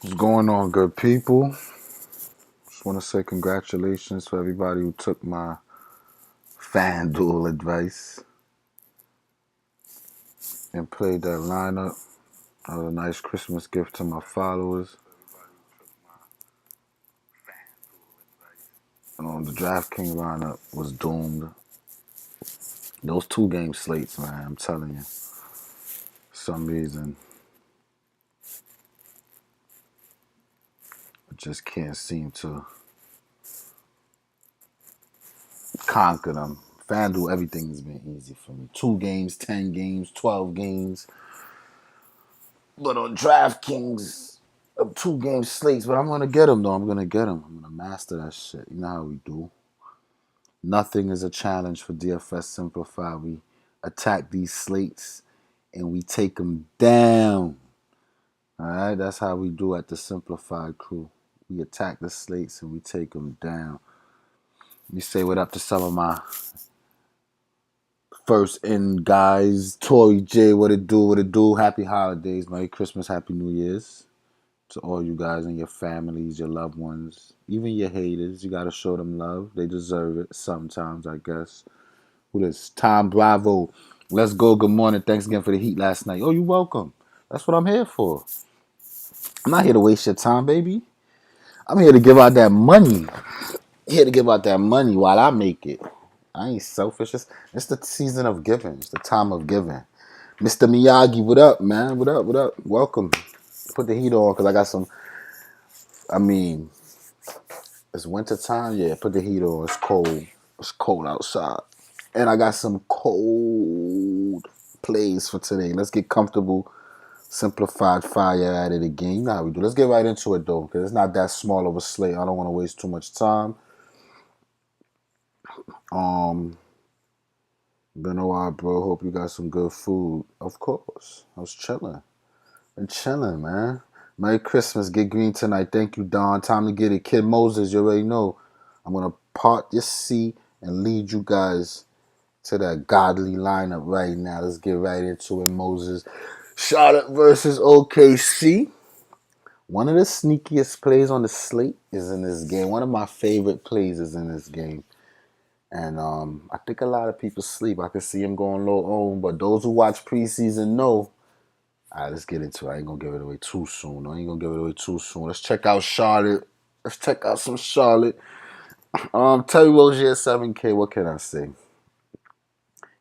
What's going on, good people? Just want to say congratulations to everybody who took my Fanduel advice and played that lineup. That was a nice Christmas gift to my followers. The Draftkings lineup was doomed. Those 2 game slates, man, I'm telling you. For some reason, I just can't seem to conquer them. Fanduel, everything has been easy for me. 2 games, 10 games, 12 games. But on Draftkings, 2 game slates. But I'm gonna get them though. I'm gonna get them. I'm gonna master that shit. You know how we do. Nothing is a challenge for DFS Simplify. We attack these slates and we take them down. All right, that's how we do at the Simplified crew. We attack the slates and we take them down. We say what up to some of my first in guys. Tori J, what it do? What it do? Happy holidays, Merry Christmas, Happy New Year's to all you guys and your families, your loved ones, even your haters. You gotta show them love. They deserve it sometimes, I guess. Who this? Tom Bravo. Let's go. Good morning. Thanks again for the heat last night. Oh, you're welcome. That's what I'm here for. I'm not here to waste your time, baby. I'm here to give out that money. Here to give out that money while I make it. I ain't selfish. It's the season of giving. It's the time of giving. Mr. Miyagi, what up, man? What up? What up? Welcome. Put the heat on because I got some. I mean, it's winter time. Yeah, put the heat on. It's cold. It's cold outside. And I got some cold plays for today. Let's get comfortable. Simplified fire at it again. You know how we do. Let's get right into it though, because it's not that small of a slate. I don't want to waste too much time. Um, Been a while, bro. Hope you got some good food. Of course. I was chilling. Been chilling, man. Merry Christmas. Get green tonight. Thank you, Don. Time to get it. Kid Moses, you already know. I'm gonna part this sea and lead you guys to that godly lineup right now. Let's get right into it, Moses. Charlotte versus OKC. One of the sneakiest plays on the slate is in this game. One of my favorite plays is in this game. And I think a lot of people sleep. I can see him going low on, but those who watch preseason know. All right, let's get into it. I ain't going to give it away too soon. I ain't going to give it away too soon. Let's check out Charlotte. Let's check out some Charlotte. Terry Rozier, 7K. What can I say?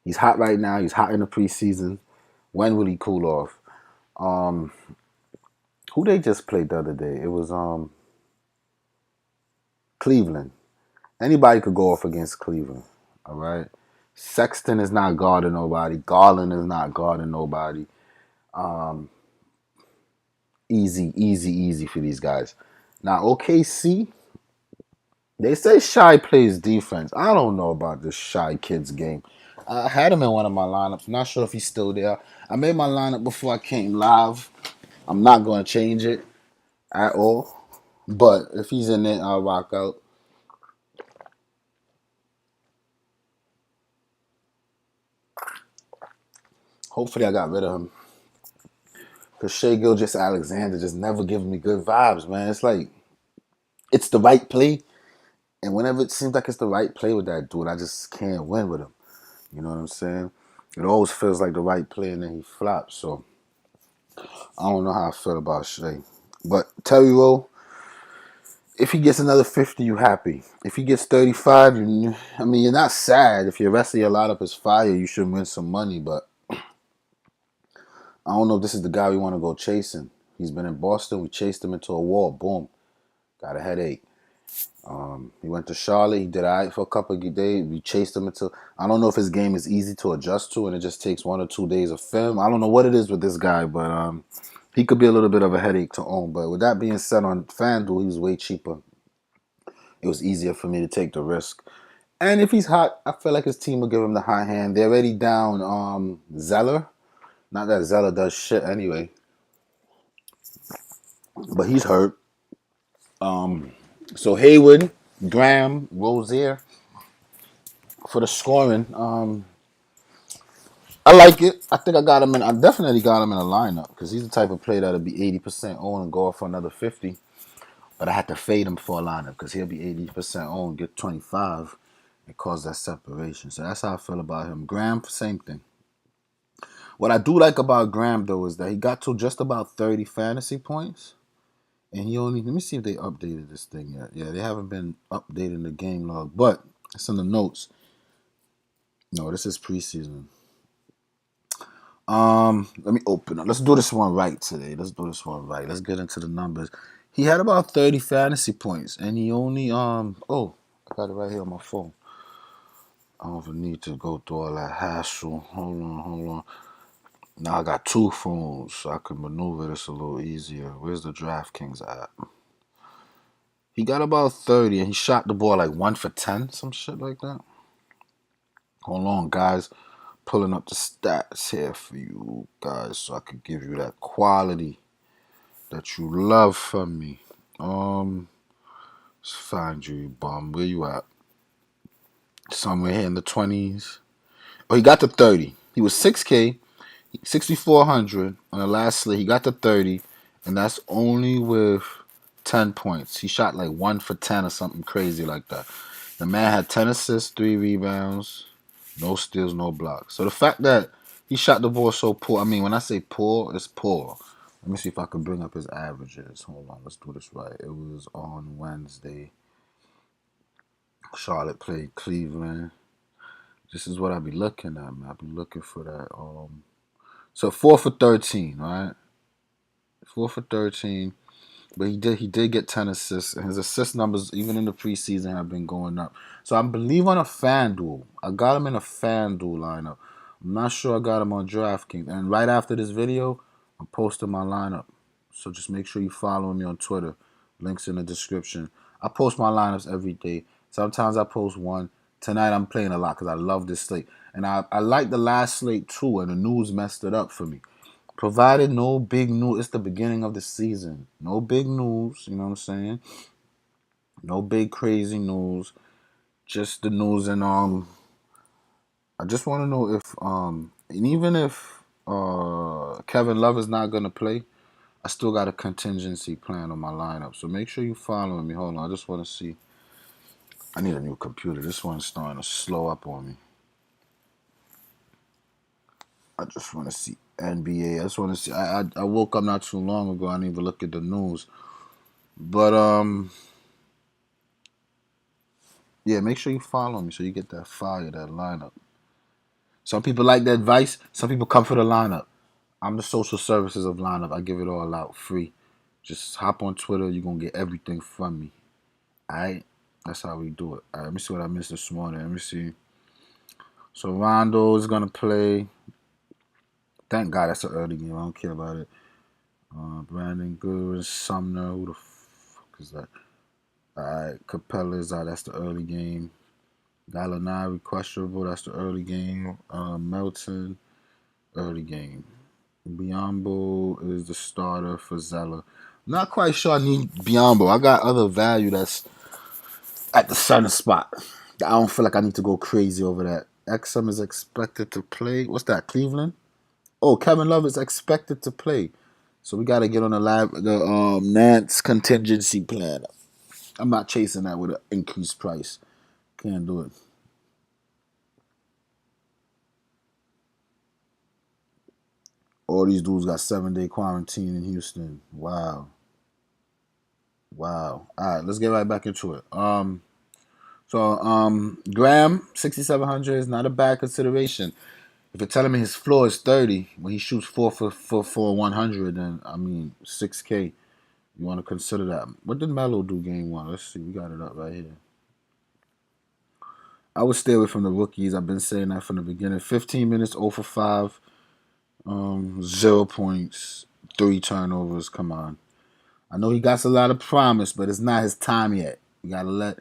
He's hot right now. He's hot in the preseason. When will he cool off? Um, who they just played the other day? It was Cleveland. Anybody could go off against Cleveland. All right. Sexton is not guarding nobody. Garland is not guarding nobody. Um, easy for these guys. Now OKC, they say Shy plays defense. I don't know about this Shy kid's game. I had him in one of my lineups. Not sure if he's still there. I made my lineup before I came live. I'm not going to change it at all. But if he's in it, I'll rock out. Hopefully I got rid of him. Because Shea Gilgeous Alexander just never giving me good vibes, man. It's like, it's the right play. And whenever it seems like it's the right play with that dude, I just can't win with him. You know what I'm saying? It always feels like the right play and then he flops. So I don't know how I feel about Shea. But Terry Rowe, if he gets another 50, you happy. If he gets 35, you're not sad. If your rest of your lineup is fire, you should win some money. But I don't know if this is the guy we want to go chasing. He's been in Boston. We chased him into a wall. Boom. Got a headache. He went to Charlotte. He did all right for a couple of days. We chased him until I don't know if his game is easy to adjust to, and it just takes 1 or 2 days of film. I don't know what it is with this guy, but he could be a little bit of a headache to own. But with that being said, on FanDuel, he was way cheaper. It was easier for me to take the risk. And if he's hot, I feel like his team will give him the high hand. They're already down Zeller. Not that Zeller does shit anyway, but he's hurt. So Hayward, Graham, Rozier for the scoring. I like it. I think I got him in. I definitely got him in a lineup because he's the type of player that'll be 80% owned and go off for another 50. But I had to fade him for a lineup because he'll be 80% owned, get 25, and cause that separation. So that's how I feel about him. Graham, same thing. What I do like about Graham though is that he got to just about 30 fantasy points. And he only, let me see if they updated this thing yet. Yeah, they haven't been updating the game log, but it's in the notes. No, this is preseason. Let me open up. Let's do this one right today. Let's do this one right. Let's get into the numbers. He had about 30 fantasy points, and he only oh, I got it right here on my phone. I don't even need to go through all that hassle. Hold on. Now I got two phones, so I can maneuver this a little easier. Where's the Draftkings at? He got about 30, and he shot the ball like 1 for 10, some shit like that. Hold on, guys. Pulling up the stats here for you guys so I could give you that quality that you love from me. Let's find you, bum. Where you at? Somewhere here in the 20s. Oh, he got to 30. He was 6K, 6,400 on the last slate. He got to 30, and that's only with 10 points. He shot like 1 for 10 or something crazy like that. The man had 10 assists, 3 rebounds, no steals, no blocks. So the fact that he shot the ball so poor, I mean, when I say poor, it's poor. Let me see if I can bring up his averages. Hold on, let's do this right. It was on Wednesday. Charlotte played Cleveland. This is what I be looking at, man. I be looking for that. So 4 for 13, right? 4 for 13. But he did get 10 assists, and his assist numbers, even in the preseason, have been going up. So I believe on a Fanduel. I got him in a Fanduel lineup. I'm not sure I got him on DraftKings. And right after this video, I'm posting my lineup. So just make sure you follow me on Twitter. Links in the description. I post my lineups every day. Sometimes I post one. Tonight I'm playing a lot because I love this slate. And I like the last slate too, and the news messed it up for me. Provided no big news, it's the beginning of the season. No big news, you know what I'm saying? No big crazy news. Just the news, and I just want to know if and even if Kevin Love is not gonna play, I still got a contingency plan on my lineup. So make sure you following me. Hold on, I just want to see. I need a new computer. This one's starting to slow up on me. I just want to see NBA. I just want to see. I woke up not too long ago. I didn't even look at the news. But yeah, make sure you follow me so you get that fire, that lineup. Some people like the advice. Some people come for the lineup. I'm the social services of lineup. I give it all out free. Just hop on Twitter. You're going to get everything from me. All right? That's how we do it. All right, let me see what I missed this morning. Let me see. So Rondo is going to play. Thank God that's an early game. I don't care about it. Brandon Good, Sumner. Who the fuck is that? All right, Capella's out. That's the early game. Gallinari, questionable. That's the early game. Melton, early game. Biombo is the starter for Zeller. Not quite sure I need Biombo. I got other value that's at the center spot. I don't feel like I need to go crazy over that. Exum is expected to play. What's that, Cleveland? Oh, Kevin Love is expected to play. So we got to get on the Nance contingency plan. I'm not chasing that with an increased price. Can't do it. All these dudes got 7-day quarantine in Houston. Wow. Wow. All right, let's get right back into it. Graham, 6,700 is not a bad consideration. If you're telling me his floor is 30, when he shoots 4 for 100, then I mean 6K. You want to consider that. What did Melo do game one? Let's see. We got it up right here. I would stay away from the rookies. I've been saying that from the beginning. 15 minutes, 0 for 5, 0 points, 3 turnovers. Come on. I know he got a lot of promise, but it's not his time yet. You got to let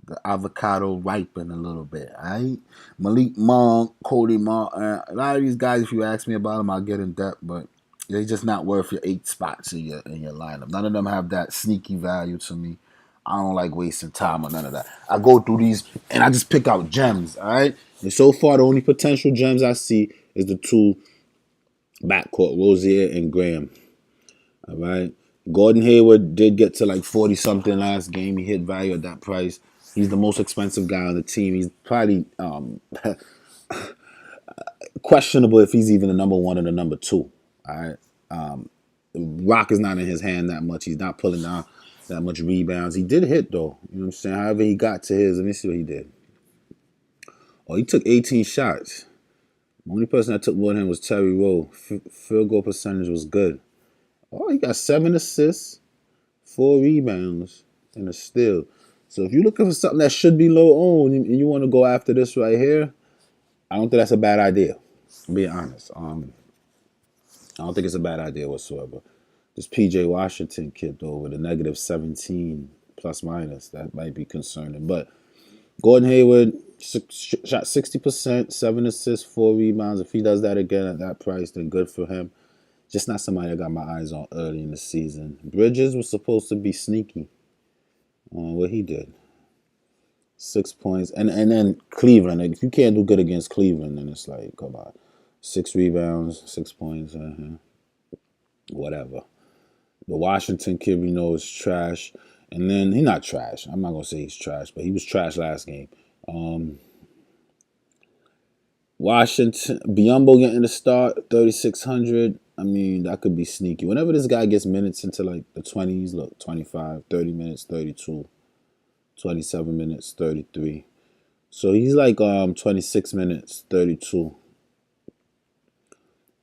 the avocado ripen a little bit, all right? Malik Monk, Cody Monk, a lot of these guys, if you ask me about them, I'll get in depth, but they're just not worth your 8 spots in your lineup. None of them have that sneaky value to me. I don't like wasting time on none of that. I go through these and I just pick out gems, all right? And so far, the only potential gems I see is the two backcourt, Rozier and Graham. All right. Gordon Hayward did get to like 40 something last game. He hit value at that price. He's the most expensive guy on the team. He's probably questionable if he's even the number one or the number two. All right. Rock is not in his hand that much. He's not pulling down that much rebounds. He did hit though. You know what I'm saying? However he got to his, let me see what he did. Oh, he took 18 shots. The only person that took more than him was Terry Rowe. Field goal percentage was good. Oh, he got 7 assists, 4 rebounds, and a steal. So if you're looking for something that should be low owned and you want to go after this right here, I don't think that's a bad idea. I'm being honest. I don't think it's a bad idea whatsoever. This PJ Washington kid though with a negative 17 plus minus, that might be concerning. But Gordon Hayward shot 60%, 7 assists, 4 rebounds. If he does that again at that price, then good for him. Just not somebody I got my eyes on early in the season. Bridges was supposed to be sneaky on what he did. 6 points. And then Cleveland. Like, if you can't do good against Cleveland, then it's like, come on. 6 rebounds, 6 points. Whatever. The Washington kid we know is trash. And then, he's not trash. I'm not going to say he's trash, but he was trash last game. Washington, Biombo getting the start, 3,600. I mean, that could be sneaky. Whenever this guy gets minutes into like the 20s, look, 25, 30 minutes, 32, 27 minutes, 33. So he's like 26 minutes, 32.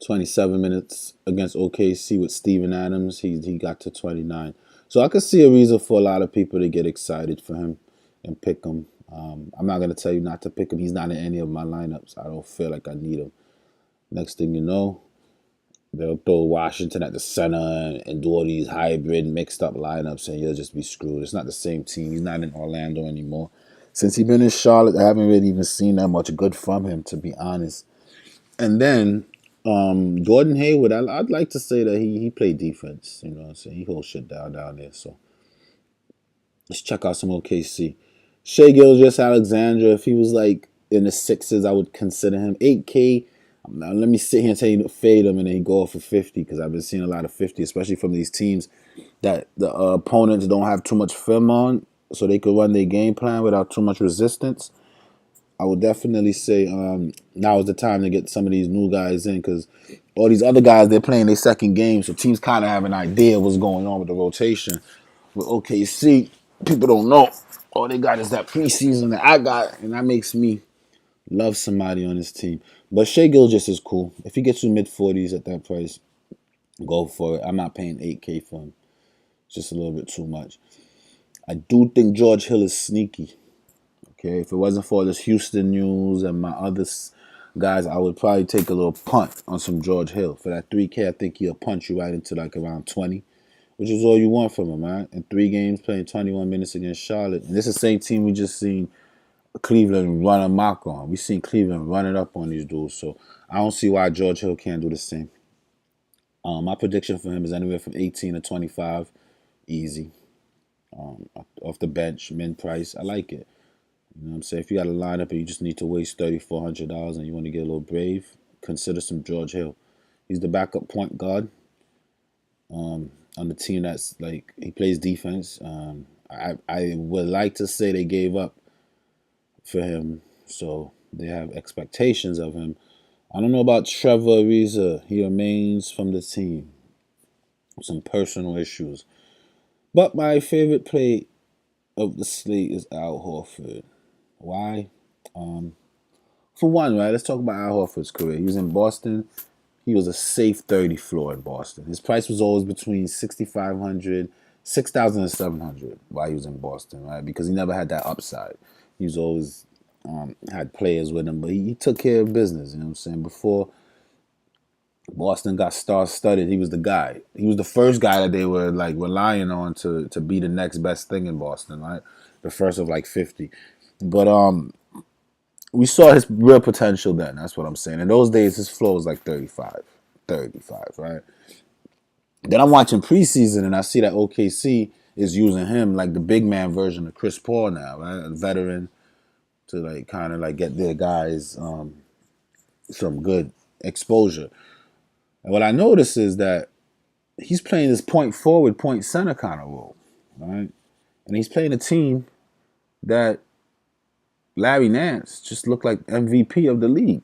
27 minutes against OKC with Steven Adams. He got to 29. So I could see a reason for a lot of people to get excited for him and pick him. I'm not going to tell you not to pick him. He's not in any of my lineups. I don't feel like I need him. Next thing you know, they'll throw Washington at the center and do all these hybrid mixed up lineups and you'll just be screwed. It's not the same team. He's not in Orlando anymore. Since he's been in Charlotte, I haven't really even seen that much good from him, to be honest. And then Gordon Hayward, I'd like to say that he played defense. You know what I'm saying? He holds shit down there. So let's check out some OKC. Shai Gilgeous-Alexander, if he was like in the sixes, I would consider him. 8K. Now, let me sit here and tell you to fade him and then he go off for 50 because I've been seeing a lot of 50, especially from these teams that the opponents don't have too much film on so they could run their game plan without too much resistance. I would definitely say now is the time to get some of these new guys in because all these other guys, they're playing their second game, so teams kind of have an idea of what's going on with the rotation. With OKC, people don't know. All they got is that preseason that I got, and that makes me love somebody on this team. But Shai Gilgeous is cool. If he gets you mid-40s at that price, go for it. I'm not paying 8K for him. It's just a little bit too much. I do think George Hill is sneaky. Okay, if it wasn't for this Houston news and my other guys, I would probably take a little punt on some George Hill. For that 3K, I think he'll punch you right into like around 20, which is all you want from him, man. In 3 games, playing 21 minutes against Charlotte. And this is the same team we just seen Cleveland run amok on. We seen Cleveland run it up on these dudes. So I don't see why George Hill can't do the same. My prediction for him is anywhere from 18 to 25. Easy. Off the bench, min price. I like it. You know what I'm saying? If you got a lineup and you just need to waste $3,400 and you want to get a little brave, consider some George Hill. He's the backup point guard on the team that's like, he plays defense. I would like to say they gave up for him, so they have expectations of him. I don't know about Trevor Ariza. He remains from the team. Some personal issues. But my favorite play of the slate is Al Horford. Why? For one, right, let's talk about Al Horford's career. He was in Boston. He was a safe 30 floor in Boston. His price was always between 6,500, 6,700 while he was in Boston, right? Because he never had that upside. He was always had players with him, but he took care of business, you know what I'm saying? Before Boston got star-studded, he was the guy. He was the first guy that they were like relying on to be the next best thing in Boston, right? The first of like 50. But we saw his real potential then. That's what I'm saying. In those days, his floor was like 35, right? Then I'm watching preseason and I see that OKC is using him like the big man version of Chris Paul now, right? A veteran to like kind of like get their guys some good exposure. And what I notice is that he's playing this point forward, point center kind of role, right? And he's playing a team that Larry Nance just looked like MVP of the league.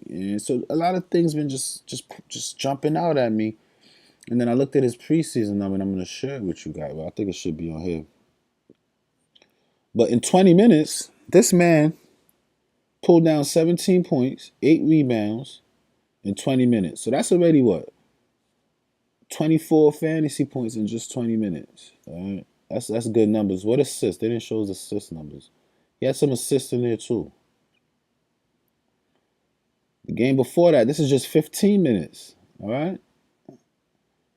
And so a lot of things been just jumping out at me. And then I looked at his preseason number, and I'm going to share it with you guys. But I think it should be on here. But in 20 minutes, this man pulled down 17 points, 8 rebounds in 20 minutes. So that's already what? 24 fantasy points in just 20 minutes. All right. That's good numbers. What assists? They didn't show us assist numbers. He had some assists in there too. The game before that, this is just 15 minutes. All right.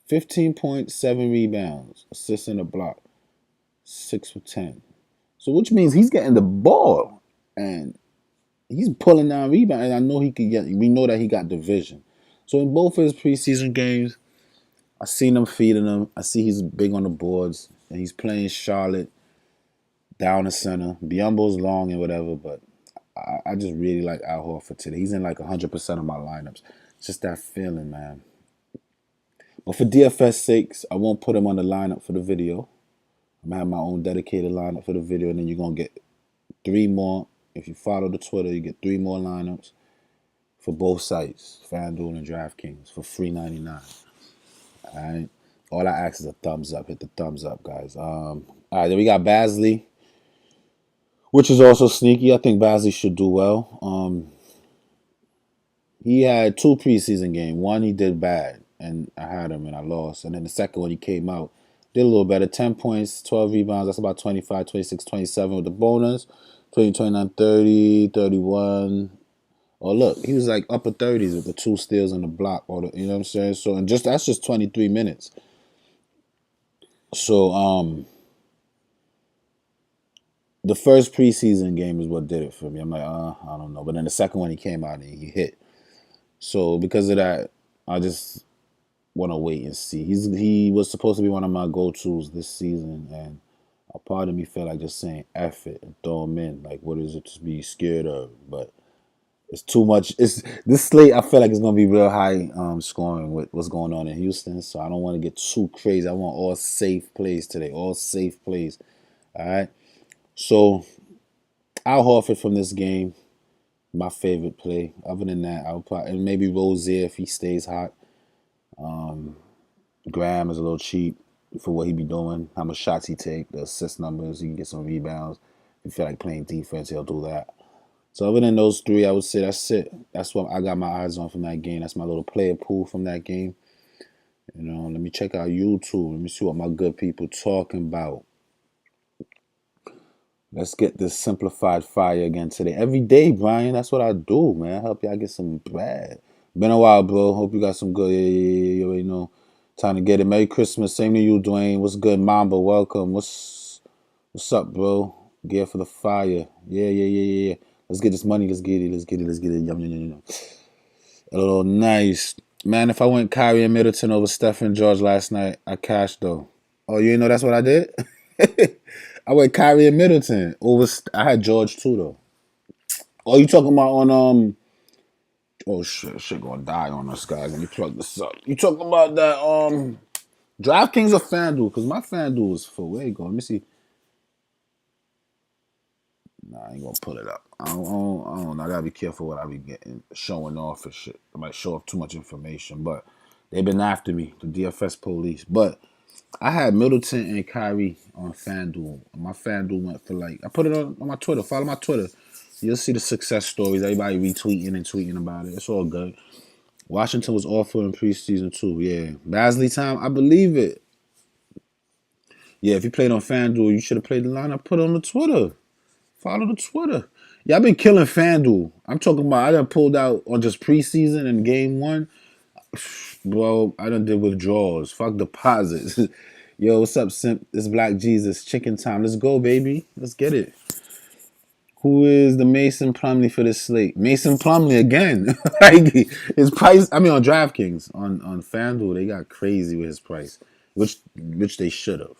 15 points, 7 rebounds, assists in a block, 6 for 10. So which means he's getting the ball and he's pulling down rebounds. And I know he could get. We know that he got the vision. So in both of his preseason games, I seen him feeding him. I see he's big on the boards and he's playing Charlotte down the center. Biombo's long and whatever, but I just really like Al Horford today. He's in like 100% of my lineups. It's just that feeling, man. But for DFS sakes, I won't put him on the lineup for the video. I'm going to have my own dedicated lineup for the video, and then you're going to get 3 more. If you follow the Twitter, you get 3 more lineups for both sites, Fanduel and Draftkings, for $3.99. All right? All I ask is a thumbs up. Hit the thumbs up, guys. All right, then we got Basley, which is also sneaky. I think Basley should do well. He had 2 preseason games. One, he did bad, and I had him, and I lost. And then the second one, he came out, did a little better. 10 points, 12 rebounds. That's about 25, 26, 27 with the bonus. 20, 29, 30, 31. Oh, look, he was like upper 30s with the 2 steals and the block. Or you know what I'm saying? So, and that's just 23 minutes. So, the first preseason game is what did it for me. I'm like, I don't know. But then the second one, he came out and he hit. So, because of that, I just want to wait and see. He was supposed to be one of my go-tos this season, and a part of me felt like just saying F it and throw him in. Like, what is it to be scared of? But it's too much. It's this slate. I feel like it's gonna be real high scoring with what's going on in Houston. So I don't want to get too crazy. I want all safe plays today. All safe plays. All right. So Al Horford from this game, my favorite play. Other than that, I'll probably and maybe Rozier if he stays hot. Graham is a little cheap for what he be doing, how much shots he take, the assist numbers, he can get some rebounds. If you feel like playing defense, he'll do that. So other than those 3, I would say that's it. That's what I got my eyes on from that game. That's my little player pool from that game. You know, let me check out YouTube. Let me see what my good people talking about. Let's get this simplified fire again today. Every day, Brian. That's what I do, man. I help y'all get some bread. Been a while, bro. Hope you got some good. Yeah. You already know. Time to get it. Merry Christmas. Same to you, Dwayne. What's good, Mamba? Welcome. What's up, bro? Gear for the fire. Yeah. Let's get this money. Let's get it. Yum. A little nice. Man, if I went Kyrie and Middleton over Stephen George last night, I cashed, though. Oh, you didn't know that's what I did? I went Kyrie and Middleton over. I had George, too, though. Oh, you talking about on, oh, shit gonna die on us, guys. Let me plug this up. You talking about that, DraftKings or FanDuel? Because my FanDuel is full. Where you go? Let me see. Nah, I ain't gonna pull it up. I don't know. I gotta be careful what I be getting, showing off and shit. I might show off too much information, but they've been after me, the DFS police. But I had Middleton and Kyrie on FanDuel. My FanDuel went for like, I put it on my Twitter. Follow my Twitter. You'll see the success stories. Everybody retweeting and tweeting about it. It's all good. Washington was awful in preseason too. Yeah, Basley time. I believe it. Yeah, if you played on FanDuel, you should have played the line I put on the Twitter. Follow the Twitter. Yeah, I've been killing FanDuel. I'm talking about I done pulled out on just preseason and game 1. Bro, I done did withdrawals. Fuck deposits. Yo, what's up, Simp? It's Black Jesus. Chicken time. Let's go, baby. Let's get it. Who is the Mason Plumlee for this slate? Mason Plumlee again. Like his price. I mean, on DraftKings, on FanDuel, they got crazy with his price, which they should have.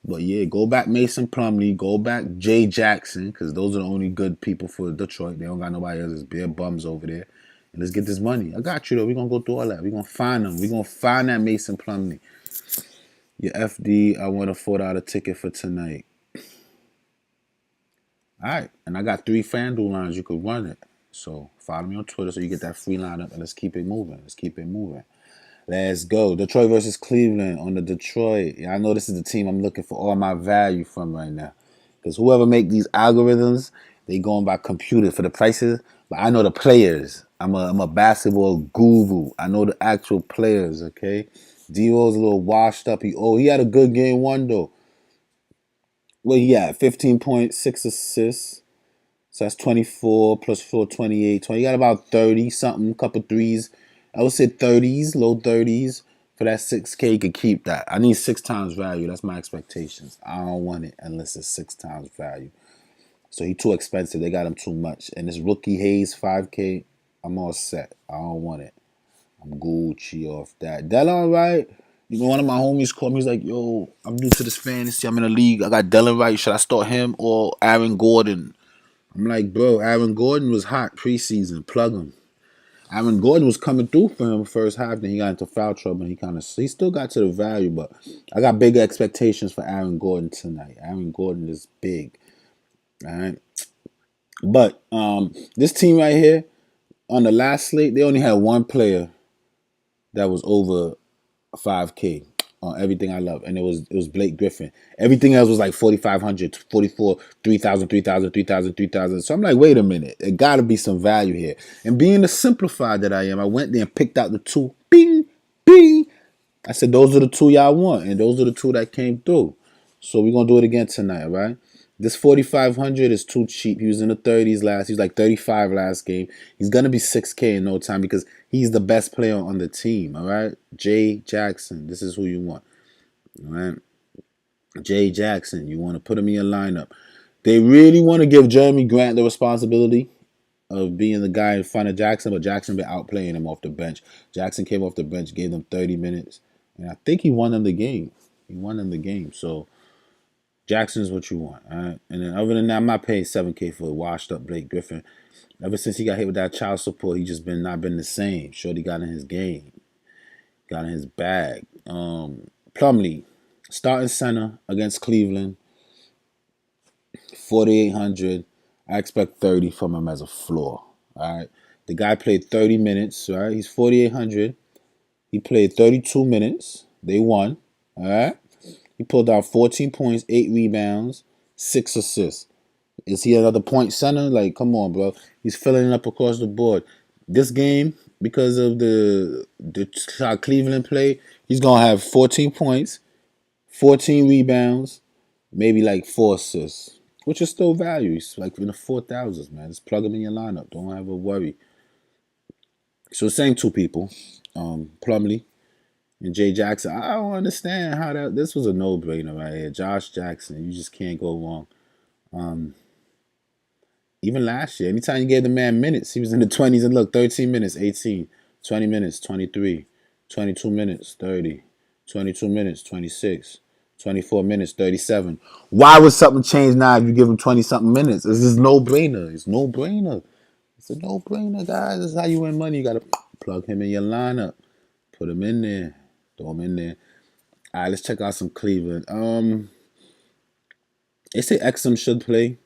But yeah, go back Mason Plumlee, go back Jay Jackson, because those are the only good people for Detroit. They don't got nobody else. There's bare bums over there. and let's get this money. I got you though. We're gonna go through all that. We're gonna find them. We're gonna find that Mason Plumlee. Your FD, I want a $4 ticket for tonight. All right, and I got 3 FanDuel lines. You could run it. So follow me on Twitter so you get that free lineup, and let's keep it moving. Let's keep it moving. Let's go. Detroit versus Cleveland on the Detroit. Yeah, I know this is the team I'm looking for all my value from right now. Because whoever make these algorithms, they going by computer for the prices. But I know the players. I'm a basketball guru. I know the actual players, okay? D-Rose a little washed up. He had a good game one, though. Well, he had 15 points, 6 assists. So that's 24 plus 4, 28. 20. You got about 30 something, couple threes. I would say 30s, low 30s. For that 6K, you could keep that. I need 6 times value. That's my expectations. I don't want it unless it's 6 times value. So he too expensive. They got him too much. And this rookie Hayes 5K, I'm all set. I don't want it. I'm Gucci off that. Delon Wright, you know, one of my homies called me. He's like, yo, I'm new to this fantasy. I'm in a league. I got Delon Wright. Should I start him or Aaron Gordon? I'm like, bro, Aaron Gordon was hot preseason. Plug him. Aaron Gordon was coming through for him first half. Then he got into foul trouble. And he still got to the value, but I got bigger expectations for Aaron Gordon tonight. Aaron Gordon is big. All right. But this team right here, on the last slate, they only had one player that was over 5K on everything I love, and it was Blake Griffin. Everything else was like 4,500, 44, 3,000, 3,000, 3,000, 3,000. So I'm like, wait a minute, it got to be some value here. And being the simplified that I am, I went there and picked out the 2. Bing, bing. I said, those are the 2 y'all want, and those are the 2 that came through. So we're gonna do it again tonight, right? This 4,500 is too cheap. He was in the 30s last. He was like 35 last game. He's gonna be 6K in no time because he's the best player on the team. All right, Jay Jackson. This is who you want. All right, Jay Jackson. You want to put him in your lineup. They really want to give Jeremy Grant the responsibility of being the guy in front of Jackson, but Jackson been outplaying him off the bench. Jackson came off the bench, gave them 30 minutes, and I think he won them the game. He won them the game. So Jackson is what you want, all right? And then other than that, I'm not paying 7K for a washed up Blake Griffin. Ever since he got hit with that child support, he just not been the same. Shorty got in his game, got in his bag. Plumlee, starting center against Cleveland, 4,800. I expect 30 from him as a floor. All right. The guy played 30 minutes. All right. He's 4,800. He played 32 minutes. They won. All right. He pulled out 14 points, 8 rebounds, 6 assists. Is he another point center? Like, come on, bro. He's filling it up across the board. This game, because of the how Cleveland play, he's gonna have 14 points, 14 rebounds, maybe like 4 assists, which is still value. It's like in the 4,000s, man. Just plug him in your lineup. Don't have a worry. So same 2 people, Plumlee and Jay Jackson. I don't understand how this was a no-brainer right here. Josh Jackson, you just can't go wrong. Even last year, anytime you gave the man minutes, he was in the 20s. And look, 13 minutes, 18, 20 minutes, 23, 22 minutes, 30, 22 minutes, 26, 24 minutes, 37. Why would something change now if you give him 20-something minutes? It's just no-brainer. It's no-brainer. It's a no-brainer, guys. This is how you win money. You got to plug him in your lineup. Put him in there. Throw him in there. All right, let's check out some Cleveland. They say Exum should play.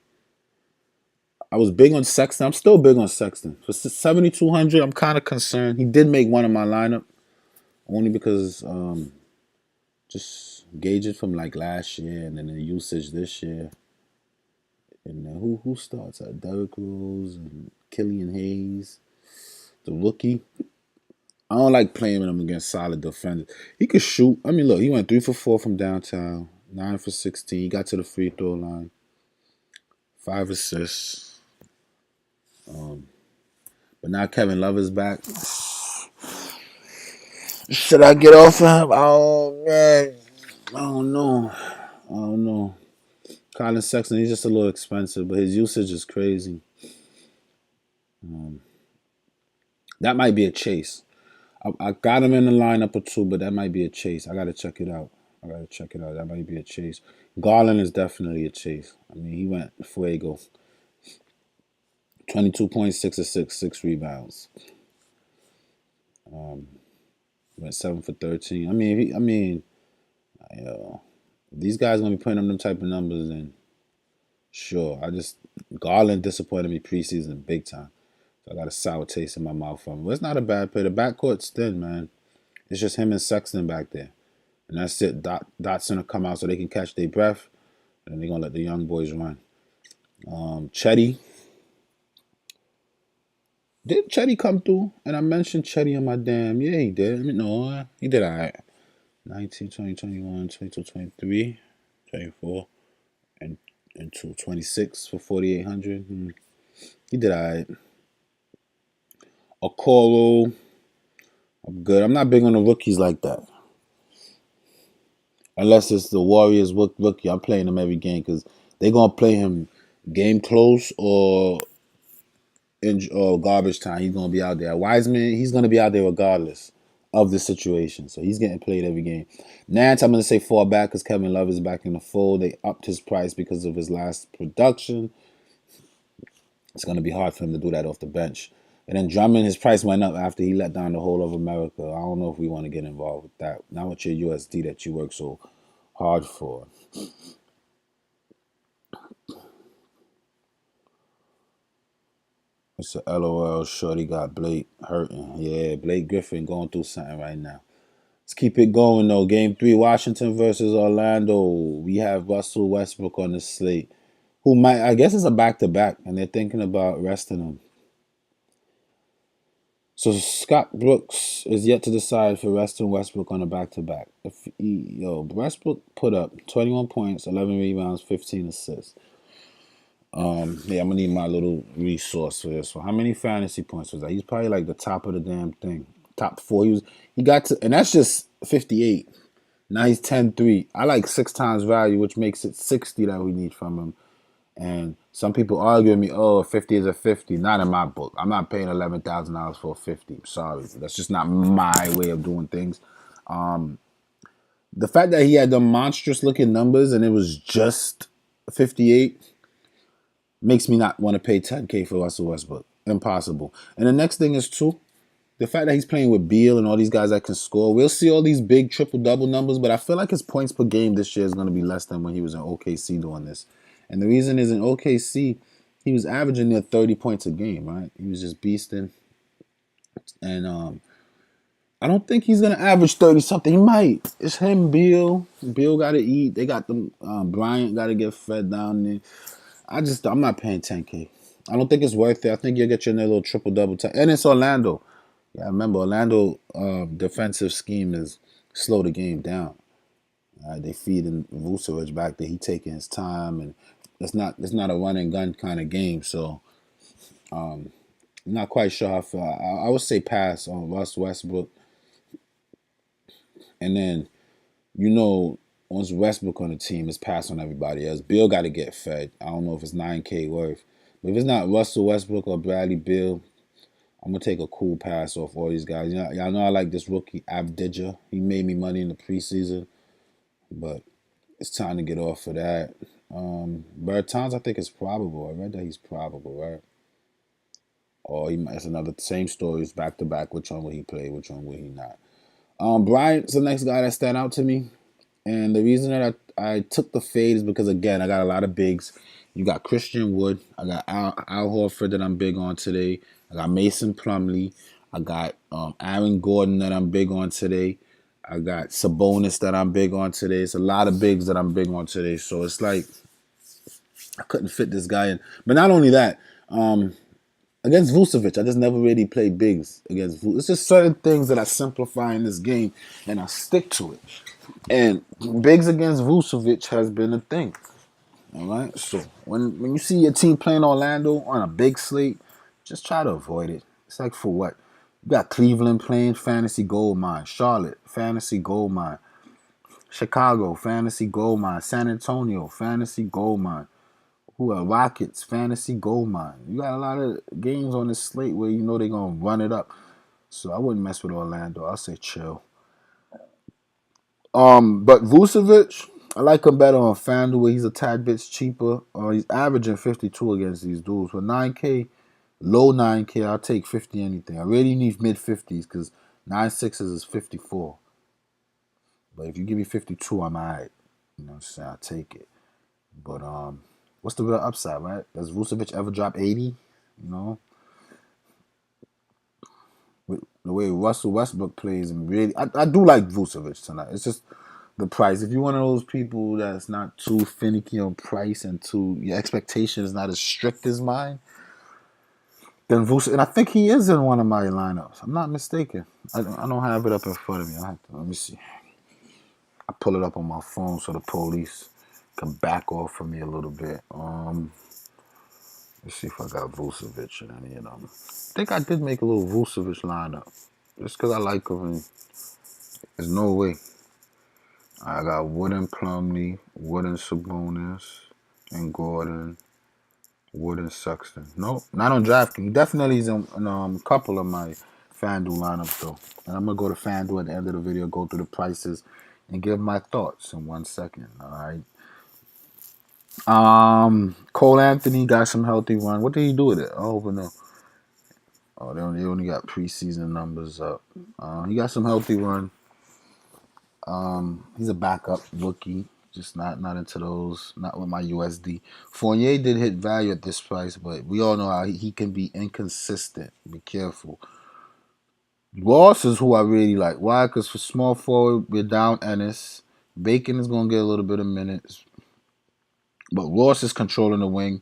I was big on Sexton. I'm still big on Sexton. For 7,200, I'm kind of concerned. He did make one in my lineup, only because just gauge it from like last year and then the usage this year. And then who starts? Derrick Rose and Killian Hayes, the rookie. I don't like playing with him against solid defenders. He could shoot. I mean, look, he went 3 for 4 from downtown, 9 for 16. He got to the free throw line, 5 assists. But now Kevin Love is back. Should I get off of him? Oh, man. I don't know. Colin Sexton, he's just a little expensive, but his usage is crazy. That might be a chase. I got him in the lineup or 2, but that might be a chase. I got to check it out. That might be a chase. Garland is definitely a chase. I mean, he went fuego. 22.6 assists, 6 rebounds. Um, went 7 for 13. Yo, these guys gonna be putting up them type of numbers, and sure, Garland disappointed me preseason big time. So I got a sour taste in my mouth from him. But it's not a bad play. The backcourt's thin, man. It's just him and Sexton back there, and that's it. Dotson will come out so they can catch their breath, and then they're gonna let the young boys run. Chetty. Did Chetty come through? And I mentioned Chetty on my damn. Yeah, he did. No, he did all right. 19, 20, 21, 22, 23, 24, and 26 for 4,800. He did all right. Okoro, I'm good. I'm not big on the rookies like that. Unless it's the Warriors rookie. I'm playing him every game because they're going to play him game close or garbage time. He's going to be out there. Wiseman, he's going to be out there regardless of the situation. So he's getting played every game. Nance, I'm going to say fall back because Kevin Love is back in the fold. They upped his price because of his last production. It's going to be hard for him to do that off the bench. And then Drummond, his price went up after he let down the whole of America. I don't know if we want to get involved with that. Not with your USD that you work so hard for. It's a LOL. Shorty got Blake hurting. Yeah, Blake Griffin going through something right now. Let's keep it going though. Game 3, Washington versus Orlando. We have Russell Westbrook on the slate, who might, I guess it's a back-to-back, and they're thinking about resting him. So Scott Brooks is yet to decide for resting Westbrook on a back-to-back. Westbrook put up 21 points, 11 rebounds, 15 assists. Yeah, I'm gonna need my little resource for this one. How many fantasy points was that? He's probably like the top of the damn thing. Top 4. He got to, and that's just 58. Now he's 10-3. I like 6 times value, which makes it 60 that we need from him. And some people argue with me, oh, 50 is a 50. Not in my book. I'm not paying $11,000 for a 50. Sorry. That's just not my way of doing things. The fact that he had the monstrous looking numbers and it was just 58 makes me not want to pay 10K for Russell Westbrook. Impossible. And the next thing is, too, the fact that he's playing with Beal and all these guys that can score. We'll see all these big triple-double numbers, but I feel like his points per game this year is going to be less than when he was in OKC doing this. And the reason is in OKC, he was averaging near 30 points a game, right? He was just beasting. And I don't think he's going to average 30-something. He might. It's him, Beal. Beal got to eat. They got them. Bryant got to get fed down there. I'm not paying 10K. I don't think it's worth it. I think you'll get your little triple-double. And it's Orlando. Yeah, remember, Orlando defensive scheme is slow the game down. They feeding Vucevic back there. He taking his time, and it's not a run and gun kind of game. So I'm not quite sure how far. I would say pass on Russ Westbrook, and then once Westbrook on the team, it's pass on everybody else. Bill got to get fed. I don't know if it's 9K worth, but if it's not Russell Westbrook or Bradley Beal, I'm gonna take a cool pass off all these guys. Y'all know I like this rookie Abdija. He made me money in the preseason, but it's time to get off of that. Bertans, I think is probable. I read that he's probable, right? Or it's another same stories back to back. Which one will he play? Which one will he not? Bryant's the next guy that stand out to me, and the reason that I took the fade is because again I got a lot of bigs. You got Christian Wood. I got Al Horford that I'm big on today. I got Mason Plumlee. I got Aaron Gordon that I'm big on today. I got Sabonis that I'm big on today. It's a lot of bigs that I'm big on today. So it's like I couldn't fit this guy in. But not only that, against Vucevic, I just never really played bigs against Vucevic. It's just certain things that I simplify in this game and I stick to it. And bigs against Vucevic has been a thing. All right. So when you see your team playing Orlando on a big slate, just try to avoid it. It's like for what? You got Cleveland playing fantasy gold mine, Charlotte fantasy gold mine, Chicago fantasy gold mine, San Antonio fantasy gold mine. Who are Rockets fantasy gold mine? You got a lot of games on this slate where you know they're gonna run it up. So I wouldn't mess with Orlando. I'll say chill. But Vucevic, I like him better on Fanduel. He's a tad bit cheaper. He's averaging 52 against these dudes. For 9K, low 9K, I'll take 50 anything. I really need mid 50s because 9 6s is 54. But if you give me 52, I'm alright. You know what I'm saying? I'll take it. But what's the real upside, right? Does Vucevic ever drop 80? You know, with the way Russell Westbrook plays, and really, I do like Vucevic tonight. It's just the price. If you're one of those people that's not too finicky on price and too your expectation is not as strict as mine, then Vucevic, and I think he is in one of my lineups. I'm not mistaken. I don't have it up in front of me. Let me see. I pull it up on my phone so the police can back off from me a little bit. Let's see if I got Vucevic in any of them. I think I did make a little Vucevic lineup. Just because I like him. And there's no way. I got Wooden Plumlee, Wooden Sabonis, and Gordon, Wooden Sexton. Nope, not on Draftkings. Definitely is in a couple of my Fanduel lineups, though. And I'm going to go to Fanduel at the end of the video, go through the prices, and give my thoughts in 1 second. All right. Cole Anthony got some healthy run. What did he do with it? I don't even know. Oh, they only got preseason numbers up. He got some healthy run. He's a backup rookie, just not into those. Not with my USD. Fournier did hit value at this price, but we all know how he can be inconsistent. Be careful. Ross is who I really like. Why? Because for small forward, we're down Ennis. Bacon is gonna get a little bit of minutes, but Ross is controlling the wing.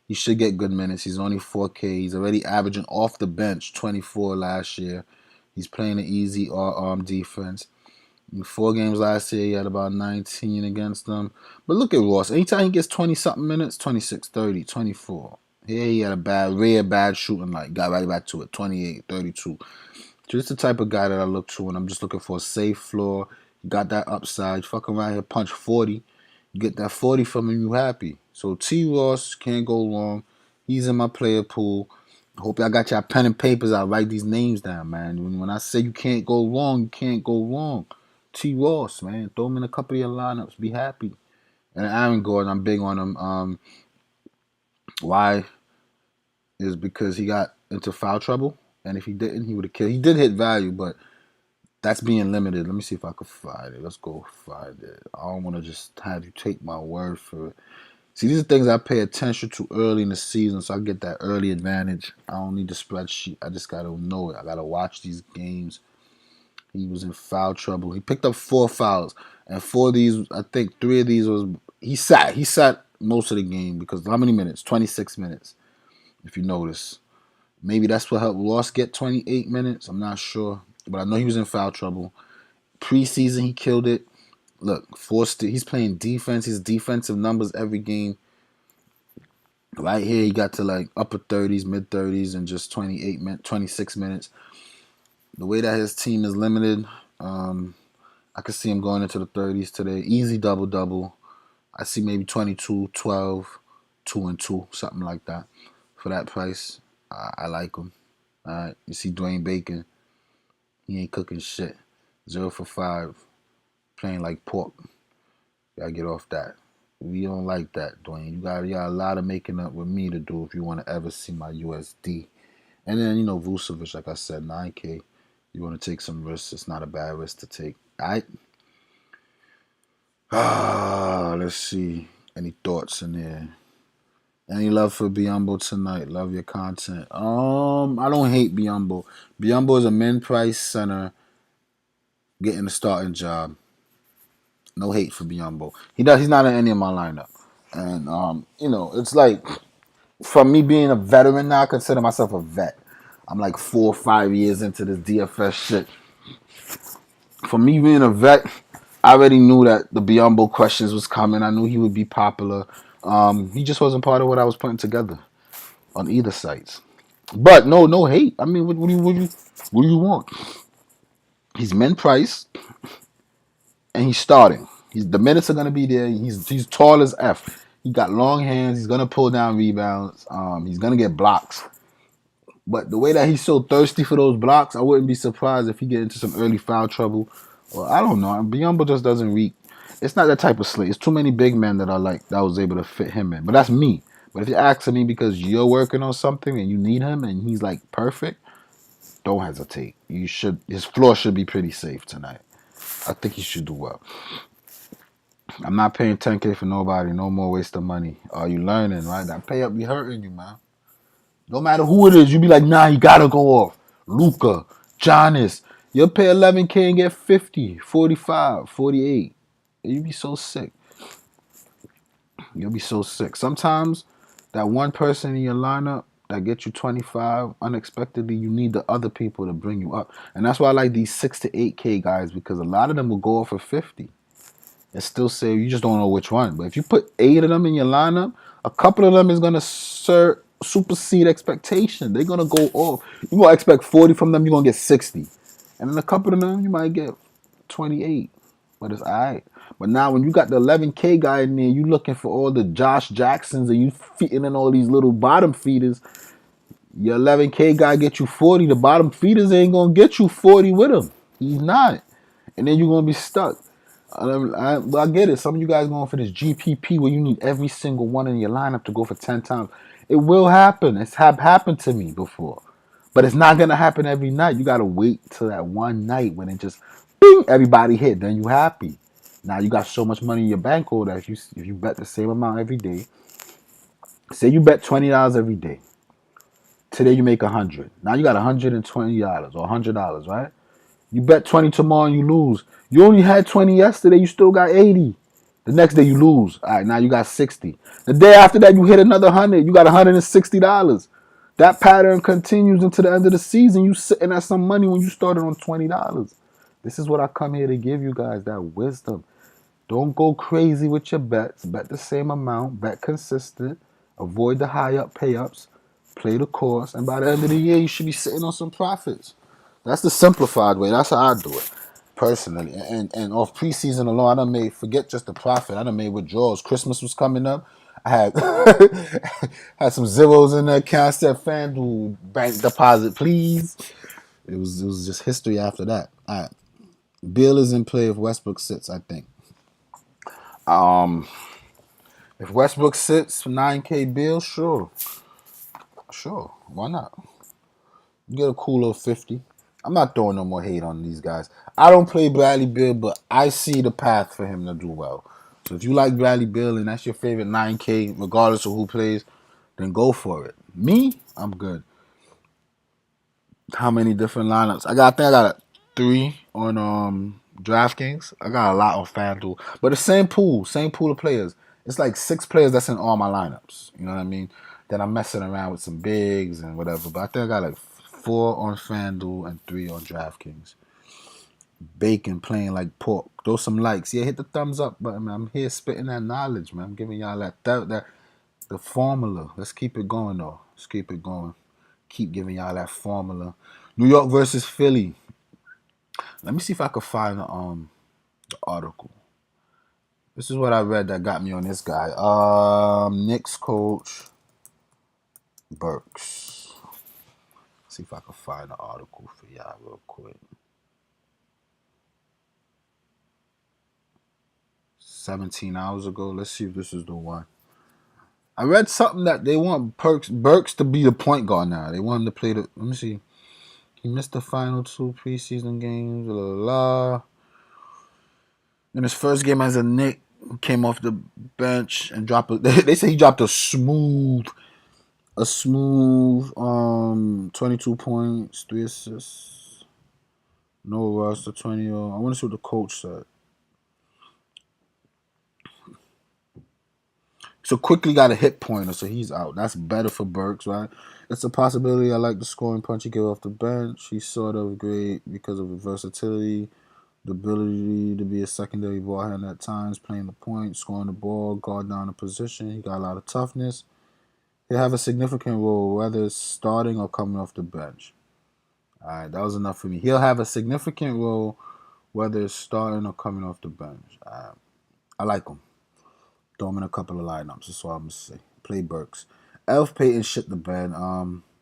He should get good minutes. He's only 4K. He's already averaging off the bench 24 last year. He's playing an easy arm defense. In 4 games last year, he had about 19 against them. But look at Ross. Anytime he gets 20-something minutes, 26, 30, 24. Here he had a bad shooting light. Got right back to it, 28, 32. Just the type of guy that I look to when I'm just looking for a safe floor. You got that upside. Fuck around here, punch 40. You get that 40 from him, you happy. So T. Ross can't go wrong. He's in my player pool. Hope y'all got your pen and papers. I'll write these names down, man. When I say you can't go wrong, you can't go wrong. T. Ross, man. Throw him in a couple of your lineups. Be happy. And Aaron Gordon, I'm big on him. Why? Is because he got into foul trouble. And if he didn't, he would have killed. He did hit value, but that's being limited. Let me see if I can find it. Let's go find it. I don't want to just have you take my word for it. See, these are things I pay attention to early in the season, so I get that early advantage. I don't need the spreadsheet. I just got to know it. I got to watch these games. He was in foul trouble. He picked up 4 fouls, and 4 of these, I think 3 of these was he sat. He sat most of the game because how many minutes? 26 minutes, if you notice. Maybe that's what helped Ross get 28 minutes. I'm not sure, but I know he was in foul trouble. Preseason, he killed it. Look, he's playing defense. His defensive numbers every game. Right here, he got to like upper 30s, mid 30s, and just 26 minutes. The way that his team is limited, I could see him going into the 30s today. Easy double-double. I see maybe 22, 12, 2 and 2, something like that. For that price, I like him. All right, you see Dwayne Bacon. He ain't cooking shit. 0 for 5. Playing like pork. Gotta get off that. We don't like that, Dwayne. You got a lot of making up with me to do if you want to ever see my USD. And then, Vucevic, like I said, 9K. You want to take some risks. It's not a bad risk to take. All right? Let's see. Any thoughts in there? Any love for Biyombo tonight? Love your content. I don't hate Biyombo. Biyombo is a min-price center getting a starting job. No hate for Biyombo. He's not in any of my lineup. And it's like from me being a veteran now, I consider myself a vet. I'm like 4 or 5 years into this DFS shit. For me being a vet, I already knew that the Biyombo questions was coming. I knew he would be popular. He just wasn't part of what I was putting together on either sites. But no hate. I mean, what do you want? He's min price and he's starting. The minutes are gonna be there. He's tall as F. He got long hands. He's gonna pull down rebounds. He's gonna get blocks. But the way that he's so thirsty for those blocks, I wouldn't be surprised if he get into some early foul trouble. Well, I don't know. Biyombo just doesn't reek. It's not that type of slate. It's too many big men that I was able to fit him in. But that's me. But if you're asking me because you're working on something and you need him and he's like perfect, don't hesitate. You should. His floor should be pretty safe tonight. I think he should do well. I'm not paying 10K for nobody. No more waste of money. Are you learning, right? That pay up be hurting you, man. No matter who it is, you be like, nah, you gotta go off. Luca, Giannis. You'll pay 11K and get 50, 45, 48. You be so sick. You'll be so sick. Sometimes that one person in your lineup that gets you 25 unexpectedly, you need the other people to bring you up. And that's why I like these 6 to 8K guys, because a lot of them will go off for 50 and still say you just don't know which one. But if you put 8 of them in your lineup, a couple of them is gonna supersede expectation. They're gonna go off. You gonna expect 40 from them, you're gonna get 60. And then a couple of them, you might get 28. But it's alright. But now when you got the 11K guy in there, you looking for all the Josh Jacksons and you feeding in all these little bottom feeders. Your 11K guy get you 40. The bottom feeders ain't gonna get you 40 with him. He's not. And then you're gonna be stuck. I get it. Some of you guys going for this GPP where you need every single one in your lineup to go for 10 times. It will happen. It's happened to me before. But it's not going to happen every night. You got to wait till that one night when it just, bing, everybody hit. Then you happy. Now you got so much money in your bankroll that if you bet the same amount every day, say you bet $20 every day. Today you make 100. Now you got $120 or $100, right? You bet 20 tomorrow and you lose. You only had 20 yesterday, you still got 80. The next day you lose. All right, now you got 60. The day after that you hit another 100. You got $160. That pattern continues into the end of the season. You sitting at some money when you started on $20. This is what I come here to give you guys, that wisdom. Don't go crazy with your bets. Bet the same amount. Bet consistent. Avoid the high up pay ups. Play the course. And by the end of the year, you should be sitting on some profits. That's the simplified way. That's how I do it, personally. And off preseason alone, I done made, forget just the profit, I done made withdrawals. Christmas was coming up. I had had some zeros in the account. I said, Fanduel, bank deposit, please. It was just history after that. All right. Bill is in play if Westbrook sits, I think. If Westbrook sits for 9K Bill, sure. Sure. Why not? Get a cool little 50. I'm not throwing no more hate on these guys. I don't play Bradley Beal, but I see the path for him to do well. So if you like Bradley Beal and that's your favorite 9K, regardless of who plays, then go for it. Me, I'm good. How many different lineups? I think I got 3 on Draftkings. I got a lot on FanDuel. But the same pool of players. It's like 6 players that's in all my lineups. You know what I mean? Then I'm messing around with some bigs and whatever. But I think I got like 4 on FanDuel and 3 on DraftKings. Bacon playing like pork. Throw some likes. Yeah, hit the thumbs up button, man. I'm here spitting that knowledge, man. I'm giving y'all that the formula. Let's keep it going though. Let's keep it going. Keep giving y'all that formula. New York versus Philly. Let me see if I can find the article. This is what I read that got me on this guy. Knicks coach Burks. See if I can find the article for y'all real quick. 17 hours ago. Let's see if this is the one. I read something that they want Burks to be the point guard now. They want him to play the. Let me see. He missed the final 2 preseason games. Blah, blah, blah. In his first game as a Knick, came off the bench and dropped. They say he dropped a smooth 22 points, 3 assists, no rush to 20. I want to see what the coach said. So quickly got a hit pointer, so he's out. That's better for Burks, right? It's a possibility. I like the scoring punch he gave off the bench. He's sort of great because of the versatility, the ability to be a secondary ball handler at times, playing the point, scoring the ball, guard down the position. He got a lot of toughness. He'll have a significant role, whether it's starting or coming off the bench. All right, that was enough for me. He'll have a significant role, whether it's starting or coming off the bench. I like him. Throw him in a couple of lineups. That's all I'm going to say. Play Burks. Elf Payton shit the bed.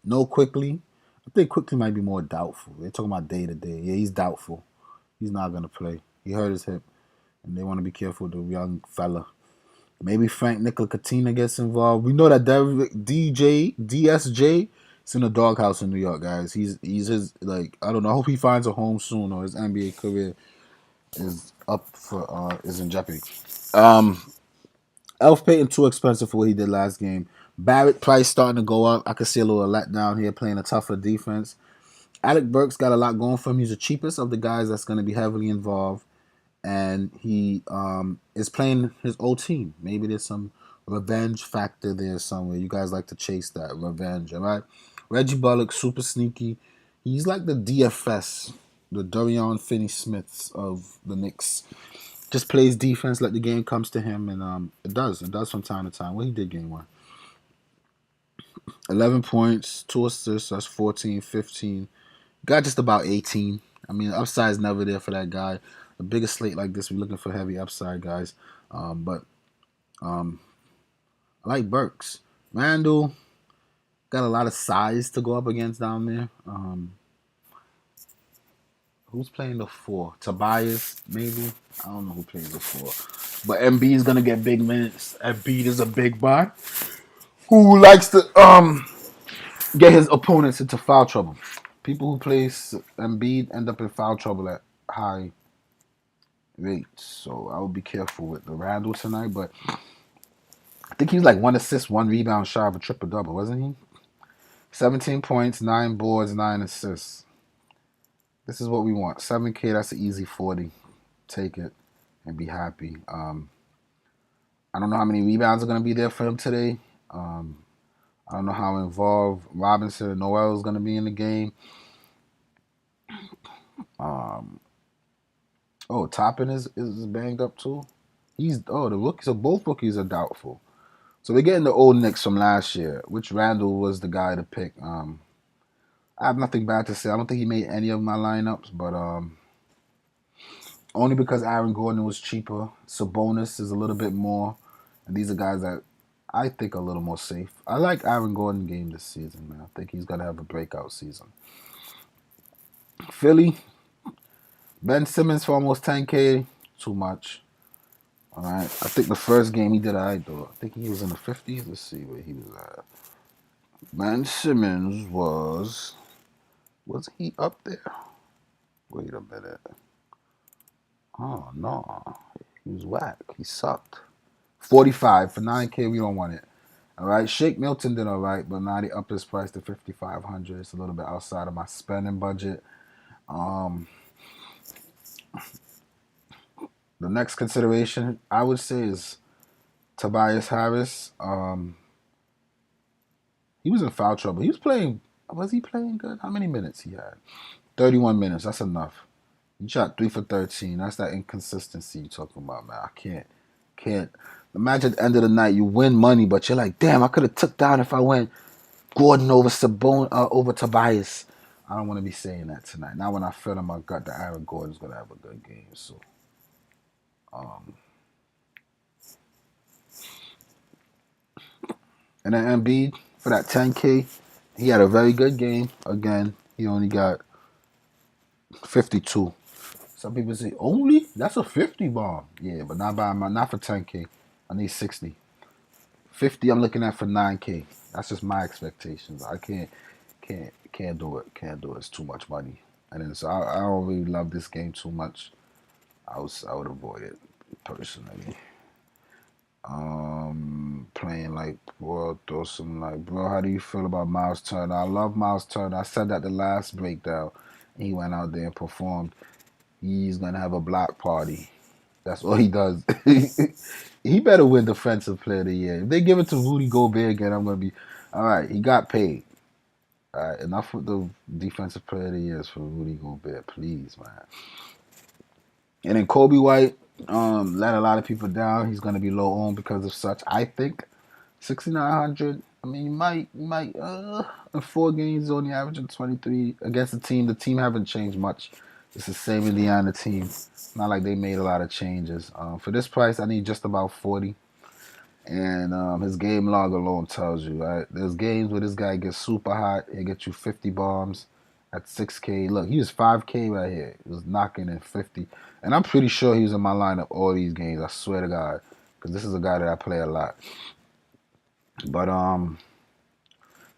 No Quickly. I think Quickly might be more doubtful. They're talking about day-to-day. Yeah, he's doubtful. He's not going to play. He hurt his hip. And they want to be careful with the young fella. Maybe Frank Ntilikina gets involved. We know that DSJ, It's in the doghouse in New York, guys. He's his like I don't know. I hope he finds a home soon, or his NBA career is up for is in jeopardy. Um, Elf Payton too expensive for what he did last game. Barrett price starting to go up. I could see a little letdown here playing a tougher defense. Alec Burks got a lot going for him. He's the cheapest of the guys that's going to be heavily involved, and he is playing his old team. Maybe there's some revenge factor there somewhere. You guys like to chase that revenge, all right? Reggie Bullock, super sneaky. He's like the DFS, the Dorian Finney-Smiths of the Knicks. Just plays defense, let the game comes to him, and it does. It does from time to time. Well, he did game one. 11 points, 2 assists, that's 14, 15. Got just about 18. I mean, the upside's never there for that guy. A bigger slate like this, we're looking for heavy upside guys. But I like Burks. Randall got a lot of size to go up against down there. Who's playing the 4? Tobias, maybe? I don't know who plays the 4. But MB is going to get big minutes. Embiid is a big guy who likes to get his opponents into foul trouble. People who play Embiid end up in foul trouble at high rates. So I would be careful with the Randall tonight. But I think he was like 1 assist, 1 rebound shy of a triple double, wasn't he? 17 points, 9 boards, 9 assists. This is what we want. 7K, that's an easy 40. Take it and be happy. I don't know how many rebounds are going to be there for him today. I don't know how involved Robinson and Noel is going to be in the game. Toppin is banged up too. The rookies. So both rookies are doubtful. So we're getting the old Knicks from last year, which Randall was the guy to pick. I have nothing bad to say. I don't think he made any of my lineups, but only because Aaron Gordon was cheaper. Sabonis is a little bit more, and these are guys that I think are a little more safe. I like Aaron Gordon game this season, man. I think he's gonna have a breakout season. Philly, Ben Simmons for almost 10K, too much. All right, I think the first game he did alright though. I think he was in the 50s. Let's see where he was at. Ben Simmons was he up there? Wait a minute. Oh no, he was whack. He sucked. 45 for 9K. We don't want it. All right, Shake Milton did all right, but now they upped his price to 5,500. It's a little bit outside of my spending budget. The next consideration I would say is Tobias Harris. He was in foul trouble. He was playing. Was he playing good? How many minutes he had? 31 minutes. That's enough. He shot 3 for 13. That's that inconsistency you're talking about, man. I can't. Imagine at the end of the night you win money, but you're like, damn, I could have took down if I went Gordon over over Tobias. I don't want to be saying that tonight. Now when I feel in my gut that Aaron Gordon's gonna have a good game. So and then Embiid for that 10K, he had a very good game. Again, he only got 52. Some people say only that's a 50 bomb. Yeah, but not for 10K. I need 60. 50 I'm looking at for 9K. That's just my expectations. I can't do it. Can't do it. It's too much money. And then so I don't really love this game too much. I would avoid it personally. Playing like bro, throw some like bro. How do you feel about Miles Turner? I love Miles Turner. I said that the last breakdown. He went out there and performed. He's gonna have a block party. That's all he does. He better win Defensive Player of the Year. If they give it to Rudy Gobert again, I'm gonna be all right. He got paid. All right, enough with the Defensive Player of the Years for Rudy Gobert, please, man. And then Kobe White let a lot of people down. He's gonna be low owned because of such. I think 6,900. I mean, you might in 4 games only averaging 23 against the team. The team haven't changed much. It's the same Indiana team. It's not like they made a lot of changes. For this price, I need just about 40. And his game log alone tells you, right? There's games where this guy gets super hot. He'll get you 50 bombs at 6K. Look, he was 5K right here. He was knocking in 50. And I'm pretty sure he was in my lineup all these games. I swear to God. Because this is a guy that I play a lot. But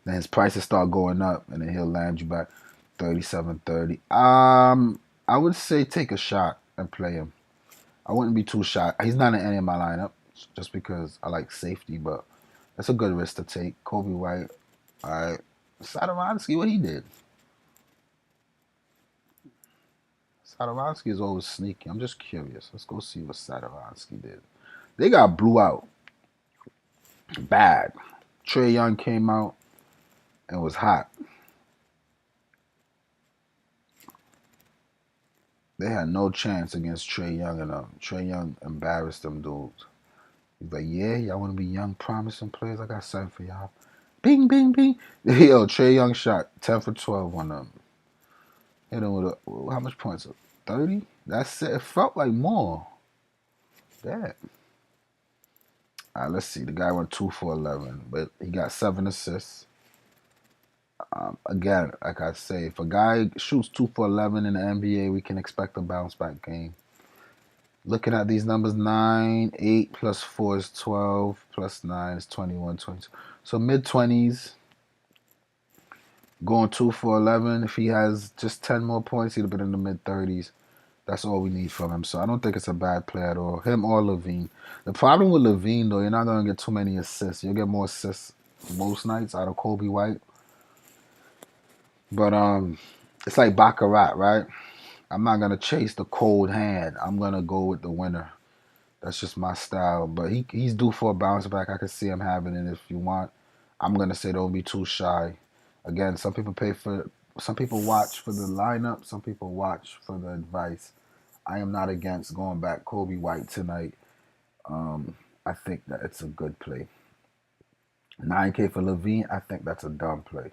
Then his prices start going up, and then he'll land you back 37-30. I would say take a shot and play him. I wouldn't be too shy. He's not in any of my lineup just because I like safety, but that's a good risk to take. Kobe White, all right. Sadovansky, what he did. Sadovansky is always sneaky. I'm just curious. Let's go see what Sadovansky did. They got blew out bad. Trae Young came out and was hot. They had no chance against Trae Young and them. Trae Young embarrassed them dudes. He's like, yeah, y'all want to be young, promising players? I got something for y'all. Bing, bing, bing. Yo, Trae Young shot 10 for 12 on them. Hit him with how much points? 30? That's it. It felt like more. Damn. All right, let's see. The guy went 2 for 11, but he got 7 assists. Again, like I say, if a guy shoots 2 for 11 in the NBA, we can expect a bounce back game. Looking at these numbers, 9, 8 plus 4 is 12, plus 9 is 21, 22. So mid-20s, going 2 for 11. If he has just 10 more points, he'd have been in the mid-30s. That's all we need from him. So I don't think it's a bad play at all. Him or Levine. The problem with Levine, though, you're not going to get too many assists. You'll get more assists most nights out of Kobe White. But it's like Baccarat, right? I'm not going to chase the cold hand. I'm going to go with the winner. That's just my style. But he's due for a bounce back. I can see him having it if you want. I'm going to say don't be too shy. Again, some people watch for the lineup. Some people watch for the advice. I am not against going back Kobe White tonight. I think that it's a good play. 9K for Levine, I think that's a dumb play.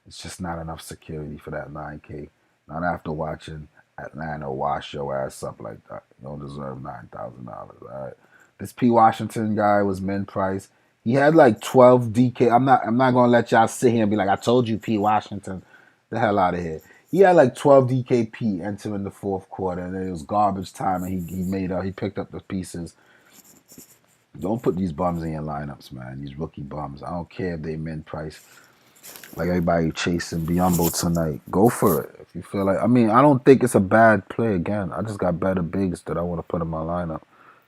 It's just not enough security for that 9K. Not after watching Atlanta wash your ass up like that. You don't deserve $9,000. All right. This P. Washington guy was min price. He had like 12 DK. I'm not gonna let y'all sit here and be like, I told you, P. Washington. The hell out of here. He had like 12 DKP entering the fourth quarter, and it was garbage time, and he picked up the pieces. Don't put these bums in your lineups, man. These rookie bums. I don't care if they min price. Like everybody chasing Biyombo tonight. Go for it. If you feel like, I don't think it's a bad play again. I just got better bigs that I want to put in my lineup.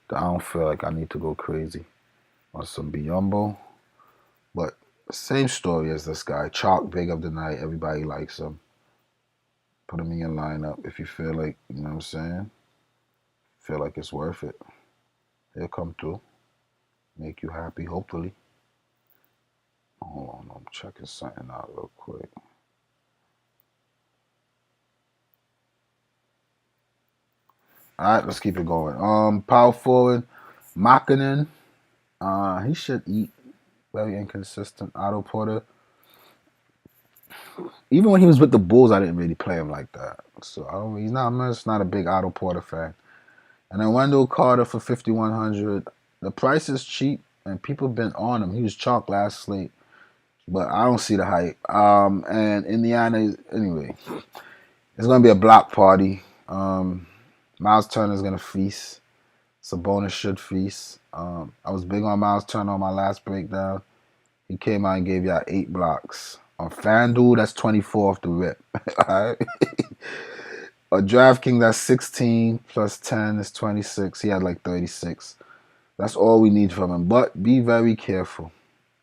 That I don't feel like I need to go crazy on some Biyombo. But same story as this guy. Chalk big of the night. Everybody likes him. Put him in your lineup if you feel like, you know what I'm saying? Feel like it's worth it. He'll come through. Make you happy, hopefully. Hold on, I'm checking something out real quick. All right, let's keep it going. Power forward, Makinen. He should eat. Very inconsistent. Otto Porter. Even when he was with the Bulls, I didn't really play him like that. So I'm just not a big Otto Porter fan. And then Wendell Carter for 5,100. The price is cheap, and people been on him. He was chalk last slate, but I don't see the hype. And Indiana, anyway, it's gonna be a block party. Miles Turner's gonna feast. Sabonis should feast. I was big on Miles Turner on my last breakdown. He came out and gave y'all 8 blocks. On Fanduel, that's 24 off the rip. Alright. On Draftkings, that's 16 plus 10 is 26. He had like 36. That's all we need from him. But be very careful.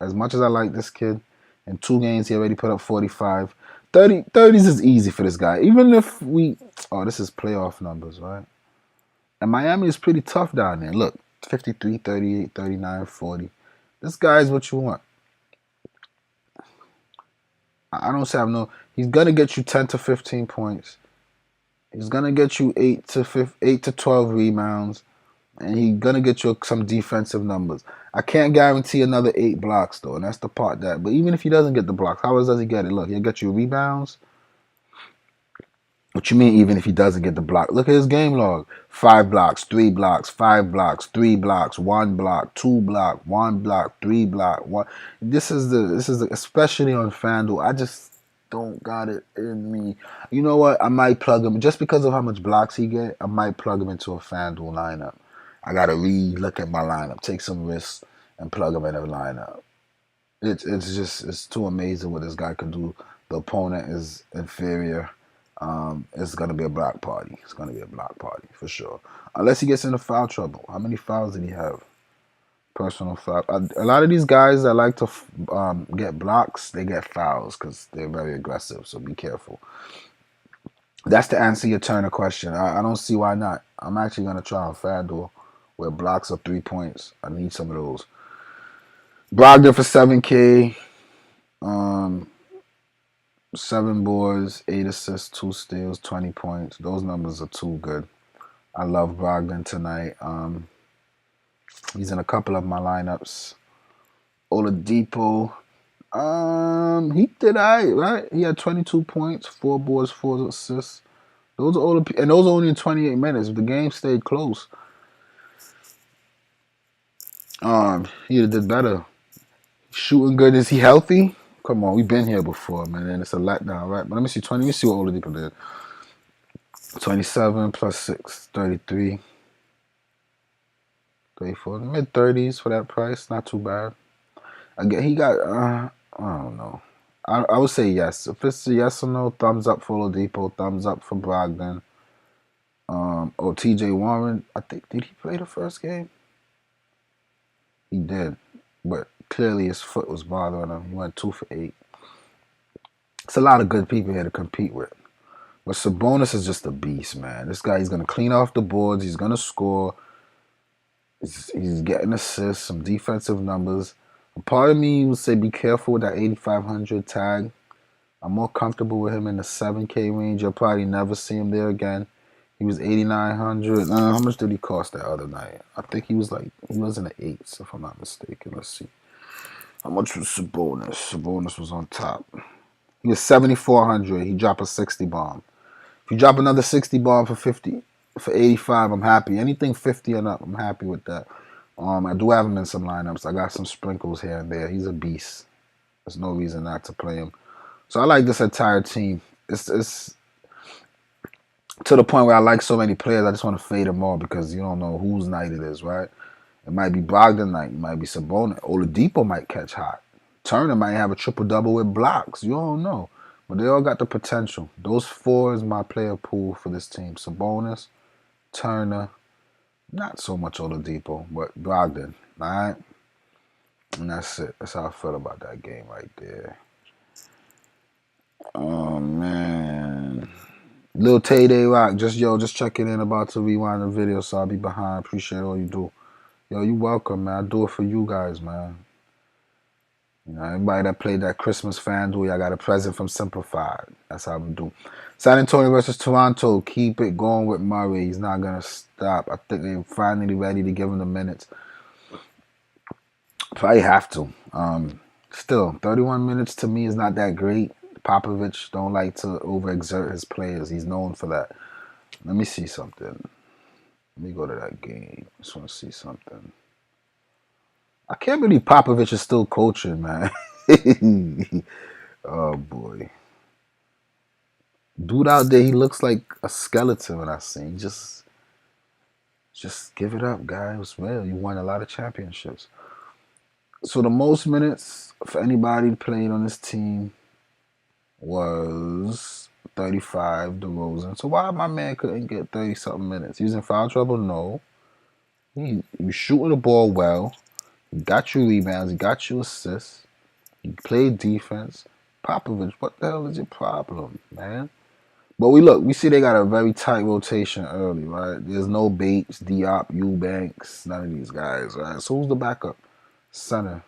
As much as I like this kid, in 2 games he already put up 45. 30s is easy for this guy. Even if this is playoff numbers, right? And Miami is pretty tough down there. Look, 53, 38, 39, 40. This guy is what you want. I don't say I know. He's going to get you 10 to 15 points. He's going to get you 8 to 12 rebounds. And he's going to get you some defensive numbers. I can't guarantee another 8 blocks, though. And that's the part that. But even if he doesn't get the blocks, how else does he get it? Look, he'll get you rebounds. What you mean even if he doesn't get the block? Look at his game log. 5 blocks, 3 blocks, 5 blocks, 3 blocks, 1 block, 2 block, 1 block, 3 block, 1. This is the especially on FanDuel. I just don't got it in me. You know what? I might plug him just because of how much blocks he get. I might plug him into a FanDuel lineup. I gotta look at my lineup, take some risks, and plug him in a lineup. It's too amazing what this guy can do. The opponent is inferior. It's gonna be a block party. It's gonna be a block party for sure. Unless he gets into foul trouble. How many fouls did he have? Personal foul. A lot of these guys that like to get blocks, they get fouls because they're very aggressive. So be careful. That's to answer your Turner question. I don't see why not. I'm actually gonna try on Fanduel where blocks are 3 points. I need some of those. Brogdon for 7K. Um, 7 boards, 8 assists, 2 steals, 20 points. Those numbers are too good. I love Brogdon tonight. He's in a couple of my lineups. Oladipo, he did alright, right? He had 22 points, 4 boards, 4 assists. Those are and those are only in 28 minutes. If the game stayed close, he did better. Shooting good. Is he healthy? Come on, we've been here before, man. And it's a letdown, right? But let me see. Let me see what Oladipo did. 27 plus 6, 33. 34, mid-30s for that price. Not too bad. Again, he got, I don't know. I would say yes. If it's a yes or no, thumbs up for Oladipo, thumbs up for Brogdon. TJ Warren, I think, did he play the first game? He did. But clearly his foot was bothering him. He went 2 for 8. It's a lot of good people here to compete with. But Sabonis is just a beast, man. This guy, he's going to clean off the boards. He's going to score. He's getting assists, some defensive numbers. A part of me would say be careful with that 8,500 tag. I'm more comfortable with him in the 7K range. You'll probably never see him there again. He was 8,900. How much did he cost that other night? I think he was in the 8s, if I'm not mistaken. Let's see. How much was Sabonis? Sabonis was on top. He was 7,400. He dropped a 60 bomb. If you drop another 60 bomb for 50, for 85, I'm happy. Anything 50 and up, I'm happy with that. I do have him in some lineups. I got some sprinkles here and there. He's a beast. There's no reason not to play him. So I like this entire team. It's to the point where I like so many players, I just want to fade them all because you don't know whose night it is, right? It might be Brogdon night. It might be Sabonis. Oladipo might catch hot. Turner might have a triple-double with blocks. You don't know. But they all got the potential. Those 4 is my player pool for this team. Sabonis, Turner, not so much Oladipo, but Brogdon. All right? And that's it. That's how I feel about that game right there. Oh, man. Lil Tay Day Rock, just checking in, about to rewind the video, so I'll be behind. Appreciate all you do. Yo, you welcome, man. I do it for you guys, man. You know, everybody that played that Christmas Fanduel, I got a present from Simplified. That's how we do. San Antonio versus Toronto. Keep it going with Murray. He's not going to stop. I think they're finally ready to give him the minutes. Probably have to. Still, 31 minutes to me is not that great. Popovich don't like to overexert his players. He's known for that. Let me see something. Let me go to that game. I just want to see something. I can't believe Popovich is still coaching, man. Oh, boy. Dude out there, he looks like a skeleton when I see him. Just give it up, guy. It was real. You won a lot of championships. So the most minutes for anybody playing on this team was 35, DeRozan. So why my man couldn't get 30-something minutes? He was in foul trouble? No. He was shooting the ball well. He got you rebounds. He got you assists. He played defense. Popovich, what the hell is your problem, man? But we see they got a very tight rotation early, right? There's no Bates, Diop, Eubanks, none of these guys, right? So who's the backup? Center.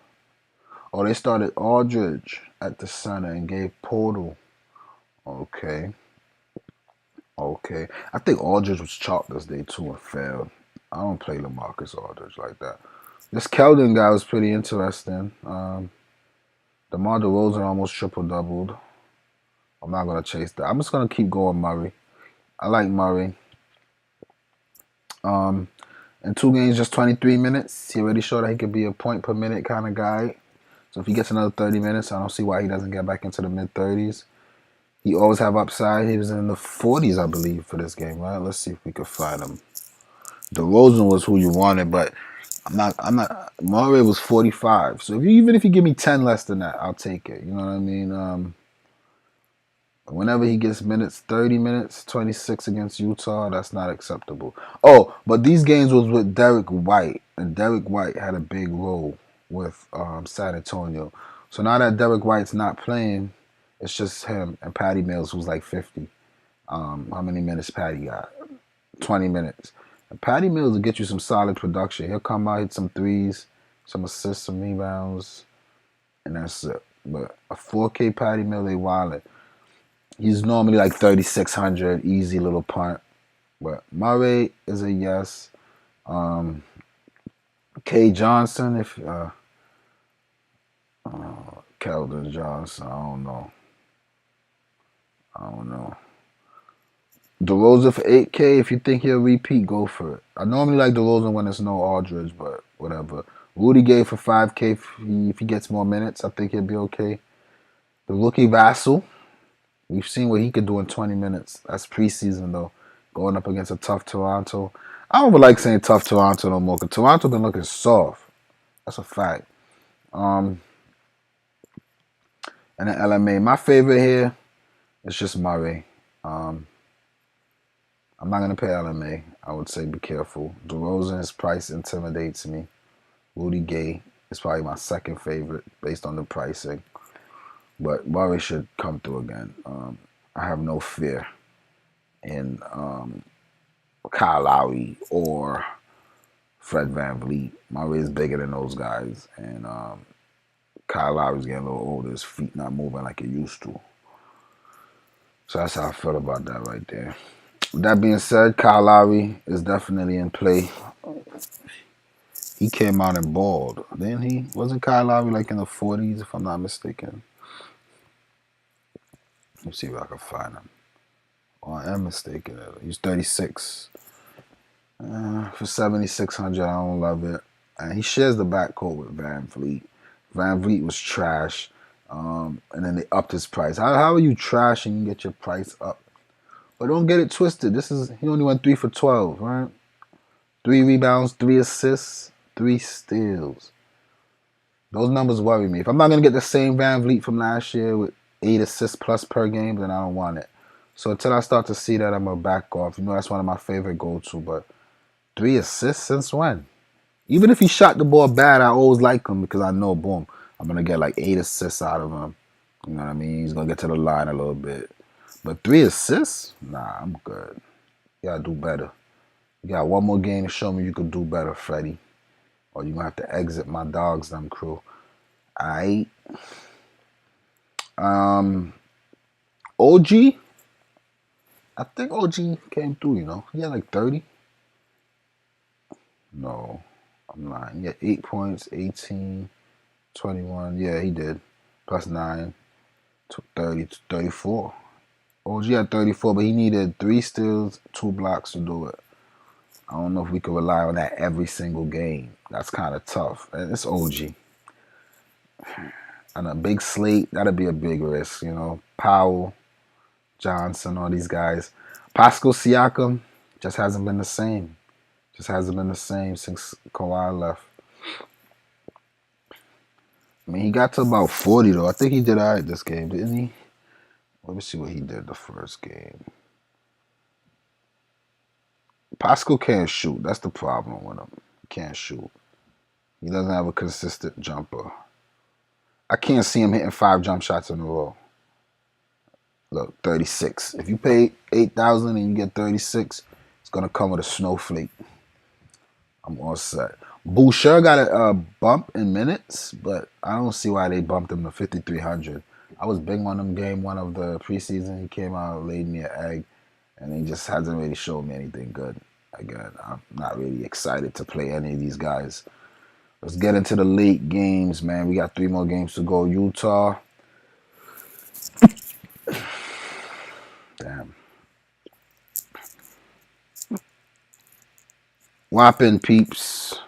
Oh, they started Aldridge at the center and gave Portal. Okay. I think Aldridge was chalked this day too and failed. I don't play LaMarcus Aldridge like that. This Keldon guy was pretty interesting. DeMar DeRozan almost triple-doubled. I'm not going to chase that. I'm just going to keep going Murray. I like Murray. In 2 games, just 23 minutes. He already showed that he could be a point per minute kind of guy. So if he gets another 30 minutes, I don't see why he doesn't get back into the mid-30s. He always have upside. He was in the 40s, I believe, for this game, right? Let's see if we could find him. DeRozan was who you wanted, but Murray was 45. So even if you give me 10 less than that, I'll take it. You know what I mean? Whenever he gets minutes, 30 minutes, 26 against Utah, that's not acceptable. Oh, but these games was with Derek White, and Derek White had a big role with San Antonio. So now that Derek White's not playing, it's just him and Patty Mills, who's like 50. How many minutes Patty got? 20 minutes. And Patty Mills will get you some solid production. He'll come out, hit some threes, some assists, some rebounds, and that's it. But a 4K Patty Mills, they wildin'. He's normally like 3,600, easy little punt. But Murray is a yes. K Johnson, if Keldon Johnson, I don't know. DeRozan for 8K, if you think he'll repeat, go for it. I normally like DeRozan when there's no Aldridge, but whatever. Rudy Gay for 5K, if he gets more minutes, I think he'll be okay. The rookie Vassell, we've seen what he could do in 20 minutes. That's preseason, though, going up against a tough Toronto. I don't like saying tough Toronto no more, because Toronto been looking soft. That's a fact. And then LMA. My favorite here is just Murray. I'm not going to pay LMA. I would say be careful. DeRozan's price intimidates me. Rudy Gay is probably my second favorite based on the pricing. But Murray should come through again. I have no fear in Kyle Lowry or Fred VanVleet. Murray is bigger than those guys. And Kyle Lowry's getting a little older. His feet not moving like it used to. So that's how I feel about that right there. With that being said, Kyle Lowry is definitely in play. He came out and balled, didn't he? Wasn't Kyle Lowry like in the 40s, if I'm not mistaken? Let's see if I can find him. Oh, I am mistaken. He's 36. For 7,600, I don't love it. And he shares the backcourt with VanVleet. VanVleet was trash. And then they upped his price. How are you trash and you get your price up? But don't get it twisted. He only went 3 for 12, right? 3 rebounds, 3 assists, 3 steals. Those numbers worry me. If I'm not going to get the same VanVleet from last year with 8 assists plus per game, then I don't want it. So until I start to see that, I'm going to back off. You know, that's one of my favorite go-to. But 3 assists since when? Even if he shot the ball bad, I always like him because I know, boom, I'm going to get like 8 assists out of him. You know what I mean? He's going to get to the line a little bit. But 3 assists? Nah, I'm good. You got to do better. You got one more game to show me you could do better, Freddie. Or you're going to have to exit my dogs, them crew. Alright. OG? I think OG came through, you know. He had like 30. No, I'm lying. He had 8 points, 18, 21. Yeah, he did. Plus 9, 30, 34. OG had 34, but he needed 3 steals, 2 blocks to do it. I don't know if we could rely on that every single game. That's kind of tough. And it's OG. And a big slate, that'd be a big risk, you know. Powell, Johnson, all these guys. Pascal Siakam just hasn't been the same. Just hasn't been the same since Kawhi left. I mean, he got to about 40, though. I think he did all right this game, didn't he? Let me see what he did the first game. Pascal can't shoot. That's the problem with him. He can't shoot. He doesn't have a consistent jumper. I can't see him hitting 5 jump shots in a row. Look, 36. If you pay $8,000 and you get 36, it's going to come with a snowflake. I'm all set. Boucher got a bump in minutes, but I don't see why they bumped him to 5,300. I was big on him game 1 of the preseason. He came out, laid me an egg, and he just hasn't really shown me anything good. Again, I'm not really excited to play any of these guys. Let's get into the late games, man. We got 3 more games to go. Utah. Damn. Whopping peeps.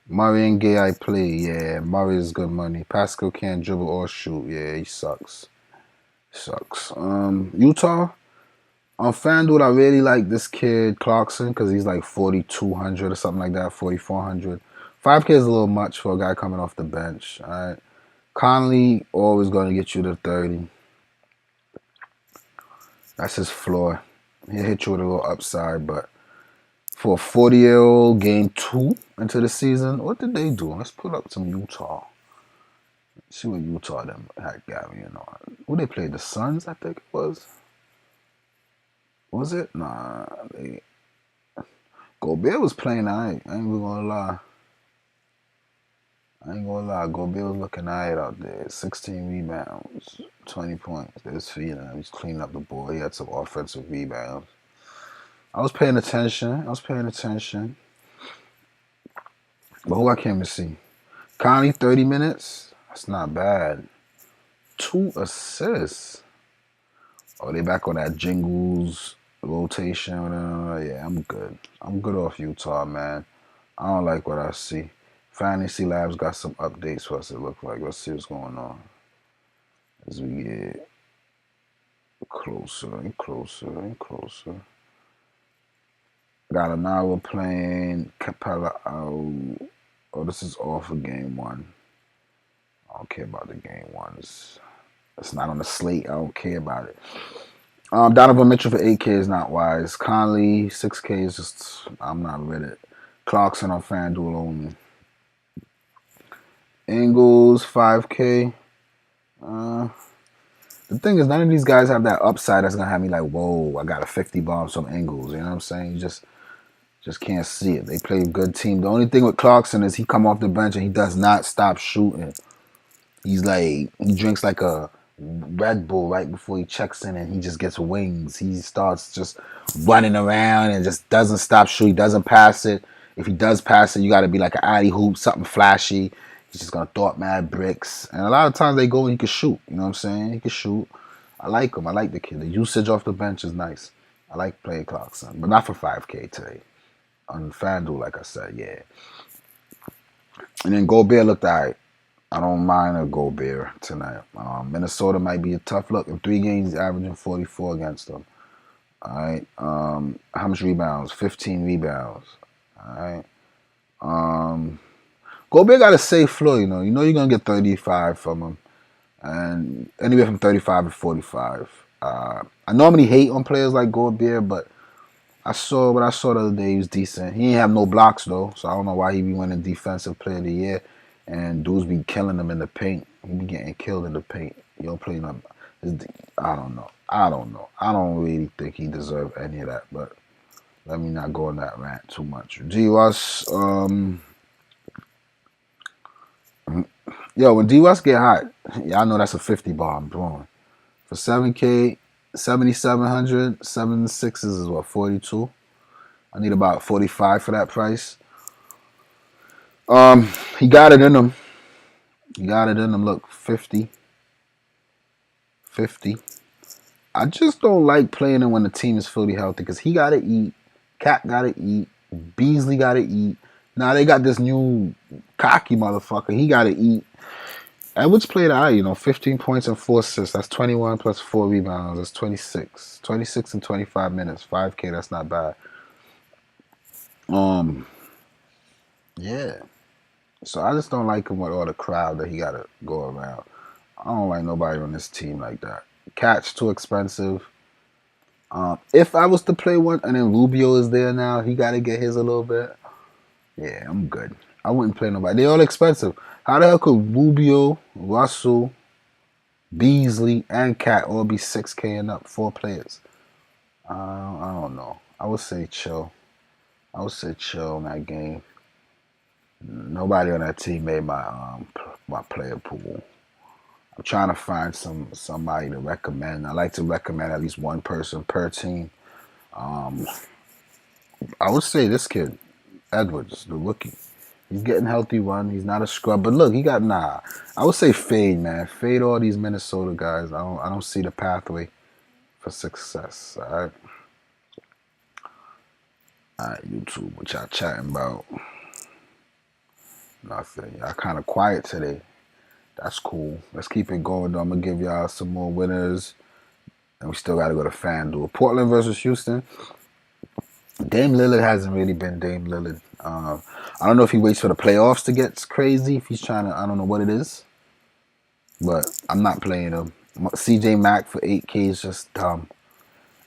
Murray and Gay I play. Yeah, Murray is good money. Pascal can't dribble or shoot. Yeah, he sucks. Utah. On Fanduel, I really like this kid Clarkson because he's like 4,200 or something like that, 4,400. 5K is a little much for a guy coming off the bench. All right. Conley always going to get you to 30. That's his floor. He'll hit you with a little upside, but for a 40-year-old game 2 into the season, what did they do? Let's put up some Utah. Let's see what Utah them had Gary on. Who they played? The Suns, I think it was. Was it? Nah. Gobert was playing alright. I ain't even gonna lie. Gobert was looking alright out there. 16 rebounds, 20 points. There's feeding him. He's cleaning up the board. He had some offensive rebounds. I was paying attention. But who I came to see? Conley, 30 minutes. That's not bad. 2 assists. Oh, they back on that Jingles rotation. Yeah, I'm good. I'm good off Utah, man. I don't like what I see. Fantasy Labs got some updates for us, it look like. Let's see what's going on as we get closer and closer and closer. Gallinaro playing, Capella out. Oh, this is all for game 1. I don't care about the game 1s. It's not on the slate. I don't care about it. Donovan Mitchell for 8K is not wise. Conley, 6K is just, I'm not with it. Clarkson on Fanduel only. Ingles, 5K. The thing is, none of these guys have that upside that's going to have me like, whoa, I got a 50 bomb from Ingles. You know what I'm saying? You just can't see it. They play a good team. The only thing with Clarkson is he come off the bench and he does not stop shooting. He's like, he drinks like a Red Bull right before he checks in and he just gets wings. He starts just running around and just doesn't stop shooting. He doesn't pass it. If he does pass it, you got to be like an alley hoop, something flashy. He's just going to throw up mad bricks. And a lot of times they go and he can shoot. You know what I'm saying? He can shoot. I like him. I like the kid. The usage off the bench is nice. I like playing Clarkson, but not for 5K today. On FanDuel, like I said, yeah. And then Gobert looked all right. I don't mind a Gobert tonight. Minnesota might be a tough look. In 3 games, he's averaging 44 against them. All right. How much rebounds? 15 rebounds. All right. Gobert got a safe floor, you know. You know you're going to get 35 from him. And anywhere from 35 to 45. I normally hate on players like Gobert, but what I saw the other day, he was decent. He didn't have no blocks, though, so I don't know why he be winning Defensive Player of the Year. And dudes be killing him in the paint. He be getting killed in the paint. You don't play him. I don't know. I don't really think he deserved any of that, but let me not go on that rant too much. D-Ross, yo, when D-Ross get hot, y'all know that's a 50 bomb. Boom. For 7K, 7,700, 7/6 is what, 42? I need about 45 for that price. He got it in him. Look, 50. I just don't like playing him when the team is fully healthy because he got to eat. Cat got to eat. Beasley got to eat. Now they got this new cocky motherfucker. He got to eat. Edwards played all right, 15 points and 4 assists. That's 21 plus 4 rebounds. That's 26. 26 in 25 minutes. 5K, that's not bad. Yeah. So I just don't like him with all the crowd that he got to go around. I don't like nobody on this team like that. Cat's too expensive. If I was to play one and then Rubio is there now, he got to get his a little bit. Yeah, I'm good. I wouldn't play nobody. They're all expensive. How the hell could Rubio, Russell, Beasley, and Cat all be 6K and up? 4 players. I don't know. I would say chill. In that game. Nobody on that team made my player pool. I'm trying to find somebody to recommend. I like to recommend at least one person per team. I would say this kid, Edwards, the rookie. He's getting healthy run. He's not a scrub, but look, I would say fade, man. Fade all these Minnesota guys. I don't see the pathway for success. All right, YouTube, what y'all chatting about? Nothing. Y'all kind of quiet today. That's cool. Let's keep it going, though. I'm going to give y'all some more winners. And we still got to go to FanDuel. Portland versus Houston. Dame Lillard hasn't really been Dame Lillard. I don't know if he waits for the playoffs to get crazy. If he's trying to, I don't know what it is, but I'm not playing him. CJ Mack for 8K is just dumb.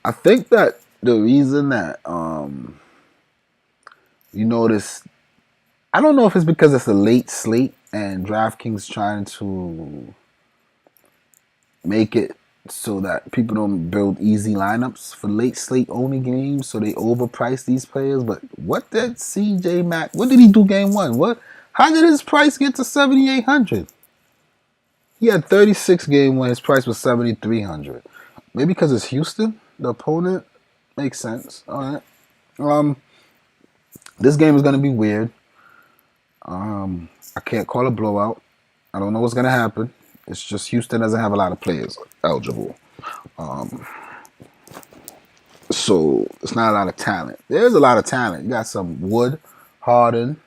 I think that the reason that you notice, I don't know if it's because it's a late slate and DraftKings trying to make it so that people don't build easy lineups for late slate only games, so they overprice these players. But what did CJ Mack? What did he do game one? What? How did his price get to 7,800? He had 36 game one. His price was 7,300. Maybe because it's Houston, the opponent. Makes sense. All right. This game is gonna be weird. I can't call a blowout. I don't know what's gonna happen. It's just Houston doesn't have a lot of players eligible. So it's not a lot of talent. There's a lot of talent. You got some Wood, Harden,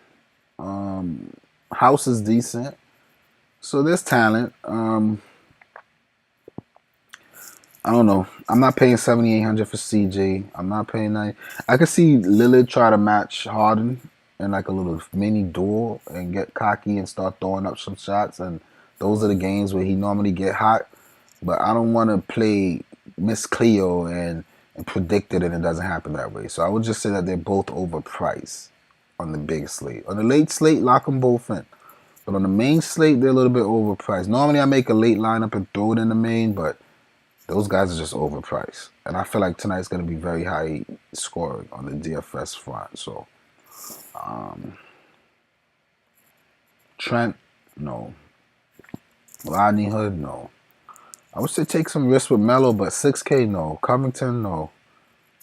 House is decent. So there's talent. I don't know. I'm not paying 7,800 for CJ. I'm not paying 90. I could see Lillard try to match Harden in like a little mini duel and get cocky and start throwing up some shots. And those are the games where he normally get hot. But I don't want to play Miss Cleo and predict it and it doesn't happen that way. So I would just say that they're both overpriced on the big slate. On the late slate, lock them both in. But on the main slate, they're a little bit overpriced. Normally I make a late lineup and throw it in the main, but those guys are just overpriced. And I feel like tonight's going to be very high scoring on the DFS front. So, Trent, no. Rodney Hood, no. I would say take some risks with Melo, but 6K, no. Covington, no.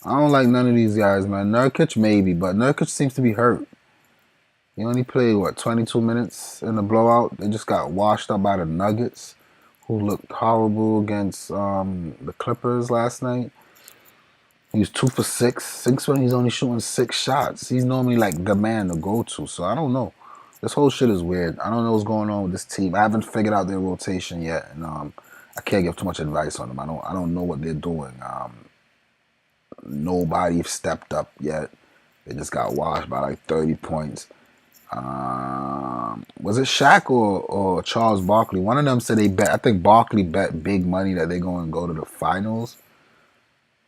I don't like none of these guys, man. Nurkic, maybe, but Nurkic seems to be hurt. He only played, 22 minutes in the blowout? They just got washed up by the Nuggets, who looked horrible against the Clippers last night. He was 2 for 6. 6 when he's only shooting 6 shots. He's normally like the man to go to. So I don't know. This whole shit is weird. I don't know what's going on with this team. I haven't figured out their rotation yet, and I can't give too much advice on them. I don't know what they're doing. Nobody stepped up yet. They just got washed by like 30 points. Was it Shaq or Charles Barkley? One of them said they bet. I think Barkley bet big money that they're going to go to the finals.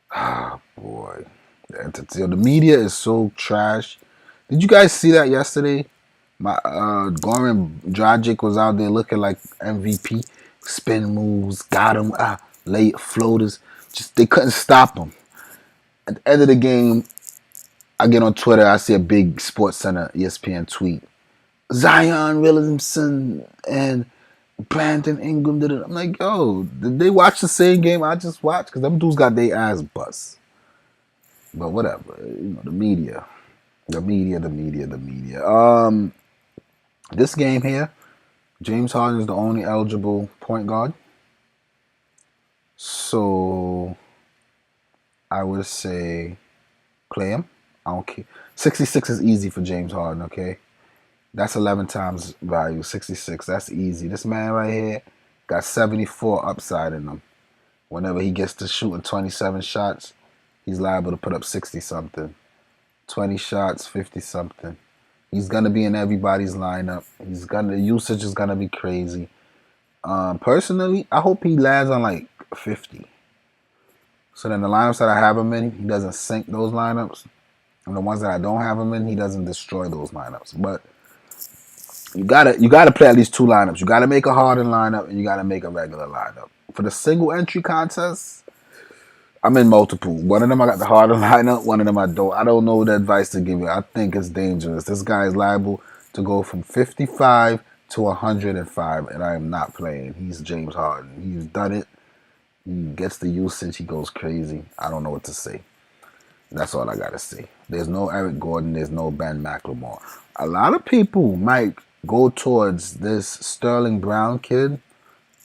Ah, boy. The media is so trash. Did you guys see that yesterday? Goran Dragic was out there looking like MVP. Spin moves, got him, late floaters. Just they couldn't stop him. At the end of the game, I get on Twitter, I see a big Sports Center ESPN tweet. Zion Williamson and Brandon Ingram did it. I'm like, yo, did they watch the same game I just watched? Because them dudes got their ass bust. But whatever, the media. This game here, James Harden is the only eligible point guard. So I would say play him. I don't care. 66 is easy for James Harden, okay? That's 11 times value. 66, that's easy. This man right here got 74 upside in him. Whenever he gets to shooting 27 shots, he's liable to put up 60-something. 20 shots, 50-something. He's going to be in everybody's lineup. The usage is going to be crazy. Personally, I hope he lands on like 50. So then the lineups that I have him in, he doesn't sink those lineups. And the ones that I don't have him in, he doesn't destroy those lineups. But you gotta play at least 2 lineups. You gotta make a Harden lineup and you gotta make a regular lineup. For the single entry contest, I'm in multiple. One of them I got the Harden lineup, one of them I don't. I don't know what advice to give you. I think it's dangerous. This guy is liable to go from 55 to 105, and I am not playing. He's James Harden. He's done it. He gets the usage. He goes crazy. I don't know what to say. That's all I got to say. There's no Eric Gordon. There's no Ben McLemore. A lot of people might go towards this Sterling Brown kid,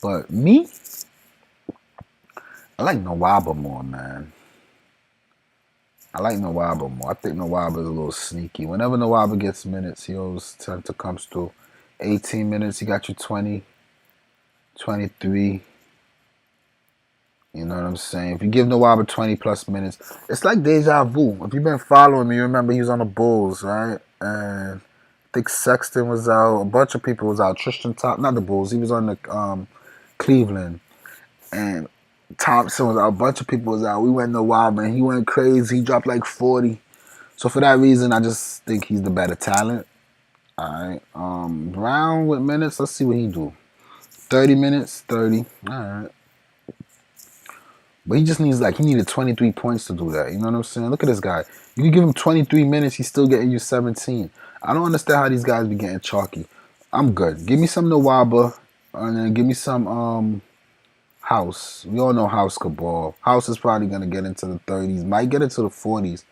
but me, I like Nwaba more, man. I like Nwaba more. I think Nwaba is a little sneaky. Whenever Nwaba gets minutes, he always tends to come through. 18 minutes, he got you 20, 23. You know what I'm saying? If you give Nwaba 20 plus minutes, it's like deja vu. If you've been following me, you remember he was on the Bulls, right? and I think Sexton was out. A bunch of people was out. Tristan Top, not the Bulls. He was on the Cleveland, and Thompson was out. A bunch of people was out. We went no wild, man. He went crazy. He dropped like 40. So for that reason, I just think he's the better talent. All right. Brown with minutes. Let's see what he do. 30 minutes, 30. All right. But he just needs he needed 23 points to do that. You know what I'm saying? Look at this guy. You can give him 23 minutes, he's still getting you 17. I don't understand how these guys be getting chalky. I'm good. Give me some Nawaba and then give me some House. We all know House could ball. House is probably gonna get into the 30s, might get into the 40s.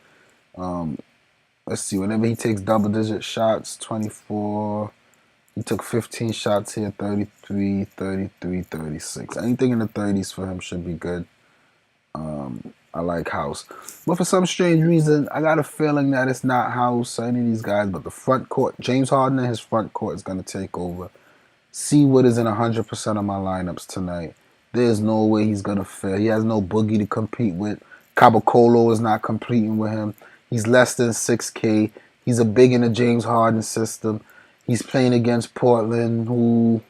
Let's see. Whenever he takes double digit shots, 24. He took 15 shots here, 33, 33, 36. Anything in the 30s for him should be good. I like House. But for some strange reason, I got a feeling that it's not House or any of these guys, but the front court. James Harden and his front court is going to take over. Seawood is in 100% of my lineups tonight. There's no way he's going to fail. He has no Boogie to compete with. Cabocolo is not competing with him. He's less than 6K. He's a big in the James Harden system. He's playing against Portland, who...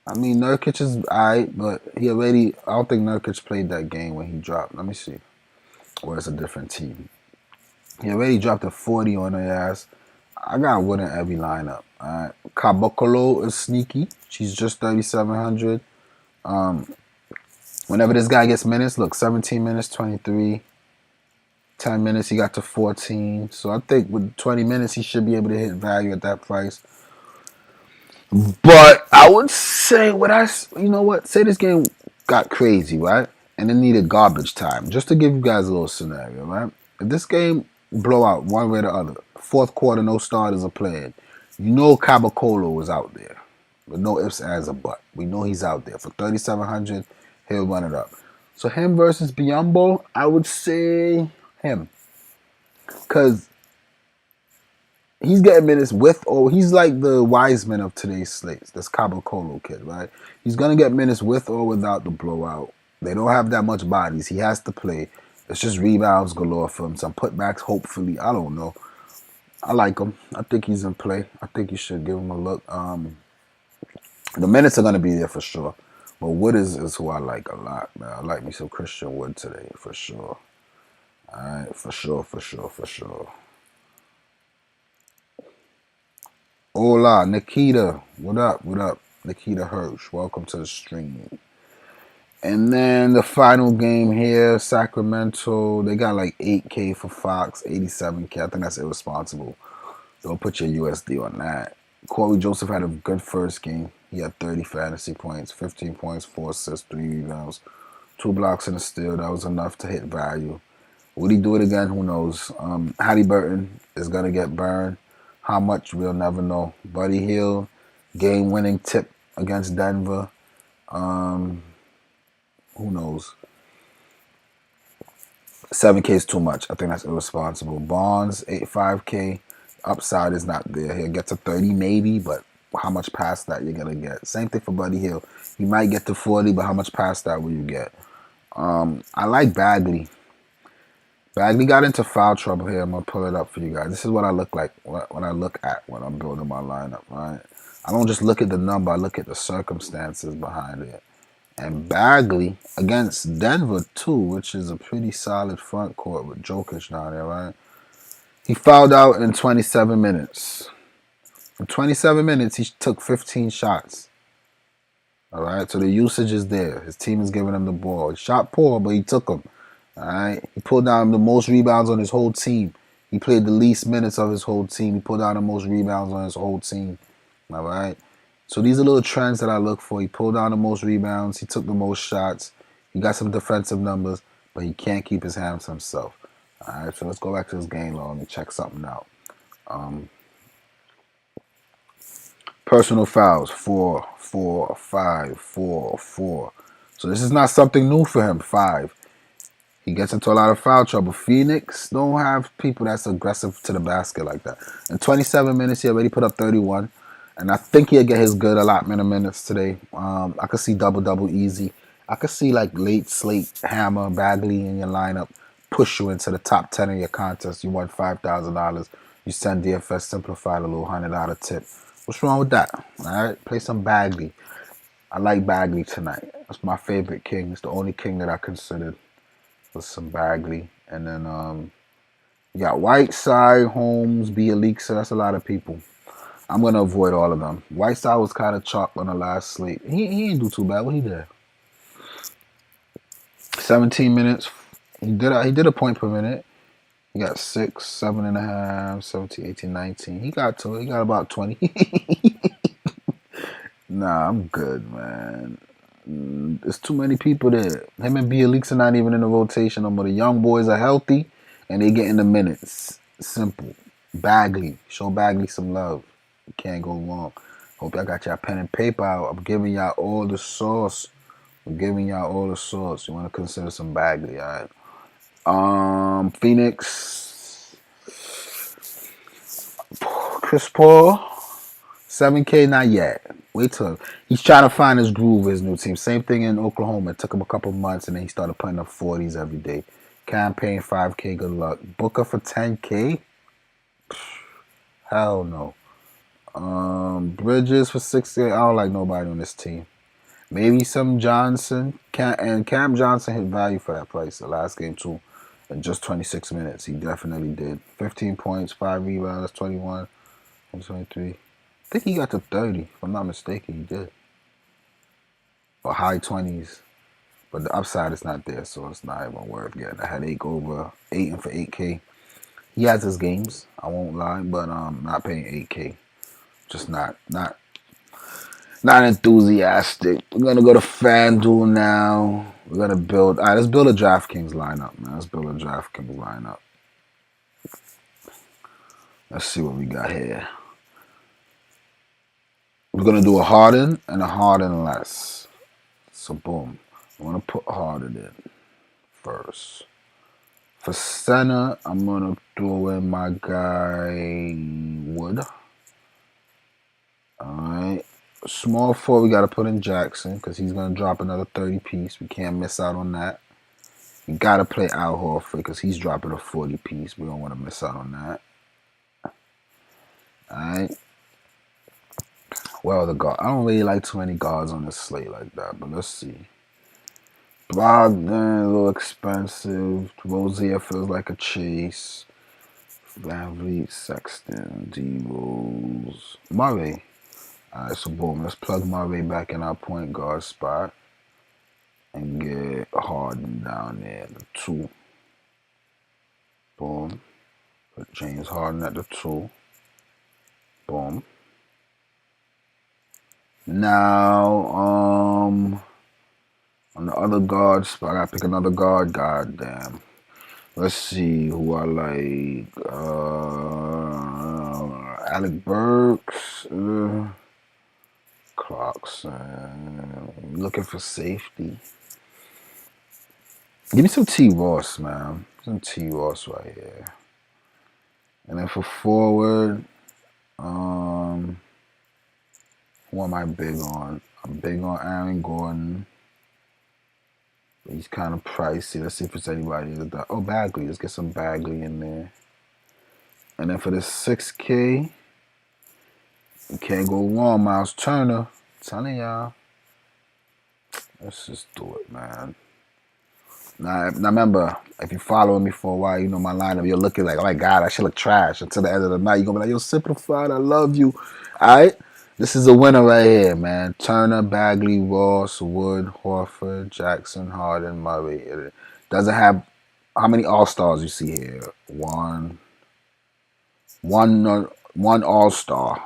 I mean, Nurkic is alright, but I don't think Nurkic played that game when he dropped. Let me see. Or it's a different team. He already dropped a 40 on their ass. I got Wood in every lineup. Alright. Caboclo is sneaky. She's just 3,700. Whenever this guy gets minutes, look, 17 minutes, 23. 10 minutes, he got to 14. So I think with 20 minutes, he should be able to hit value at that price. But I would say, say this game got crazy, right? And it needed garbage time. Just to give you guys a little scenario, right? If this game blow out one way or the other, fourth quarter, no starters are playing, you know Cabocolo was out there. With no ifs, ands, or buts. We know he's out there. For 3,700, he'll run it up. So him versus Biyombo, I would say him. Because he's getting minutes he's like the Wiseman of today's slates. This Cabocolo kid, right? He's going to get minutes with or without the blowout. They don't have that much bodies. He has to play. It's just rebounds galore for him. Some putbacks, hopefully. I don't know. I like him. I think he's in play. I think you should give him a look. The minutes are going to be there for sure. But Wood is who I like a lot, man. I like me some Christian Wood today, for sure. All right, for sure. Hola, Nikita. What up? Nikita Hirsch. Welcome to the stream. And then the final game here, Sacramento. They got like 8K for Fox, 87K. I think that's irresponsible. Don't put your USD on that. Corey Joseph had a good first game. He had 30 fantasy points, 15 points, 4 assists, 3 rebounds, 2 blocks and a steal. That was enough to hit value. Would he do it again? Who knows? Halliburton is going to get burned. How much, we'll never know. Buddy Hield, game-winning tip against Denver. Who knows? 7K is too much. I think that's irresponsible. Barnes, 5K. Upside is not there. He'll get to 30 maybe, but how much past that you're going to get? Same thing for Buddy Hield. You might get to 40, but how much past that will you get? I like Bagley. Bagley got into foul trouble here. I'm going to pull it up for you guys. This is what I look like when I look at when I'm building my lineup, right? I don't just look at the number. I look at the circumstances behind it. And Bagley against Denver, too, which is a pretty solid front court with Jokic down there, right? He fouled out in 27 minutes. In 27 minutes, he took 15 shots. All right, so the usage is there. His team is giving him the ball. He shot poor, but he took them. All right, he pulled down the most rebounds on his whole team. He played the least minutes of his whole team. He pulled down the most rebounds on his whole team. All right, so these are little trends that I look for. He pulled down the most rebounds. He took the most shots. He got some defensive numbers, but he can't keep his hands to himself. All right, so let's go back to this game log and check something out. Personal fouls, 4, 4, 5, 4, 4. So this is not something new for him, 5. He gets into a lot of foul trouble. Phoenix don't have people that's aggressive to the basket like that. In 27 minutes, he already put up 31. And I think he'll get his good allotment of minutes today. I could see double-double easy. I could see like late slate Hammer, Bagley in your lineup, push you into the top 10 of your contest. You won $5,000. You send DFS Simplified a little $100 tip. What's wrong with that? All right, play some Bagley. I like Bagley tonight. That's my favorite king. It's the only king that I considered was some Bagley. And then you got Whiteside, Holmes, Bielitsa. That's a lot of people. I'm gonna avoid all of them. Whiteside was kind of chalked on the last slate. He didn't do too bad. What he did? 17 minutes. He did a point per minute. He got 6, 7.5, 17, 18, 19. He got about 20. Nah, I'm good, man. There's too many people there. Him and Bielitsa are not even in the rotation no more. The young boys are healthy and they getting the minutes. Simple. Bagley. Show Bagley some love. You can't go wrong. Hope y'all got y'all pen and paper out. I'm giving y'all all the sauce. You want to consider some Bagley, alright? Phoenix. Chris Paul. 7K, not yet. Wait till he's trying to find his groove with his new team. Same thing in Oklahoma. It took him a couple months, and then he started putting up 40s every day. Campaign 5K, good luck. Booker for 10K? Hell no. Bridges for 6K. I don't like nobody on this team. Maybe some Johnson. Cam Johnson hit value for that price the last game too. In just 26 minutes, he definitely did. 15 points, 5 rebounds, 21, 23. I think he got to 30, if I'm not mistaken. He did. Or high 20s. But the upside is not there, so it's not even worth getting a headache over 8 and for 8K. He has his games, I won't lie, but not paying 8K. Just not enthusiastic. We're gonna go to Fanduel now. We're gonna build. All right, let's build a Draftkings lineup, man. Let's see what we got here. We're gonna do a Harden and a Harden less. So boom, I'm gonna put Harden in first. For center, I'm gonna throw in my guy Wood. All right. Small forward, we got to put in Jackson because he's going to drop another 30 piece. We can't miss out on that. We got to play Al Horford because he's dropping a 40 piece. We don't want to miss out on that. Alright. Well, the guard. I don't really like too many guards on this slate like that, but let's see. Brogdon, a little expensive. Rozier feels like a chase. Van Vliet, Sexton, D-Rose. Murray. Alright, so boom, let's plug Murray back in our point guard spot and get Harden down there at the 2. Boom. Put James Harden at the 2. Boom. Now, on the other guard spot, I gotta pick another guard. Goddamn. Let's see who I like. Alec Burks. Clarkson. Looking for safety. Give me some T. Ross, man. Some T. Ross right here. And then for forward, who am I big on? I'm big on Aaron Gordon. But he's kind of pricey. Let's see if it's anybody. Oh, Bagley. Let's get some Bagley in there. And then for the 6K, you can't go wrong, Miles Turner. I'm telling y'all. Let's just do it, man. Now remember, if you're following me for a while, you know my lineup. You're looking like, oh my God, I should look trash until the end of the night. You're going to be like, yo, Simplified, I love you. All right? This is a winner right here, man. Turner, Bagley, Ross, Wood, Horford, Jackson, Harden, Murray. It doesn't have, how many All-Stars you see here? One All-Star,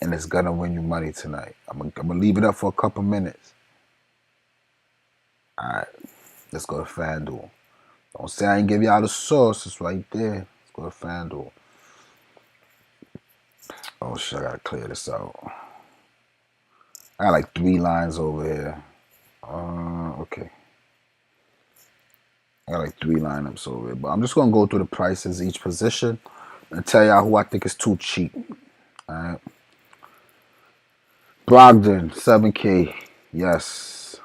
and it's going to win you money tonight. I'm going to leave it up for a couple minutes. All right. Let's go to Fanduel. Don't say I ain't give y'all the sauce. It's right there. Let's go to Fanduel. Oh, shit. I got to clear this out. I got like 3 lines over here. Okay. I got like 3 lineups over here. But I'm just going to go through the prices each position and tell y'all who I think is too cheap. All right. Brogdon, 7K. Yes.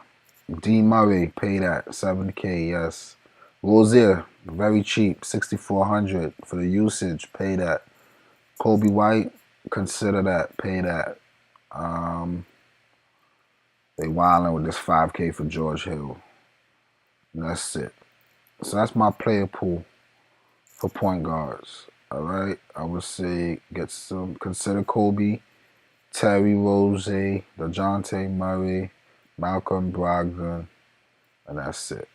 D. Murray, pay that. 7K, yes. Rozier, very cheap. 6,400 for the usage. Pay that. Kobe White, consider that. Pay that. They wilding with this 5K for George Hill. And that's it. So that's my player pool for point guards. All right. I would say consider Kobe, Terry Rozier, DeJounte Murray, Malcolm Brogdon, and that's it.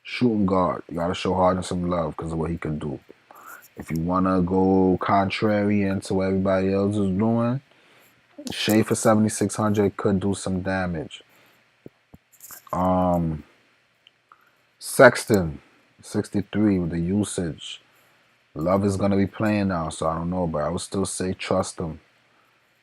Shooting guard, you gotta show Harden some love because of what he can do. If you wanna go contrary into what everybody else is doing, Shea for 7,600 could do some damage. Sexton, 63 with the usage. Love is gonna be playing now, so I don't know, but I would still say trust him.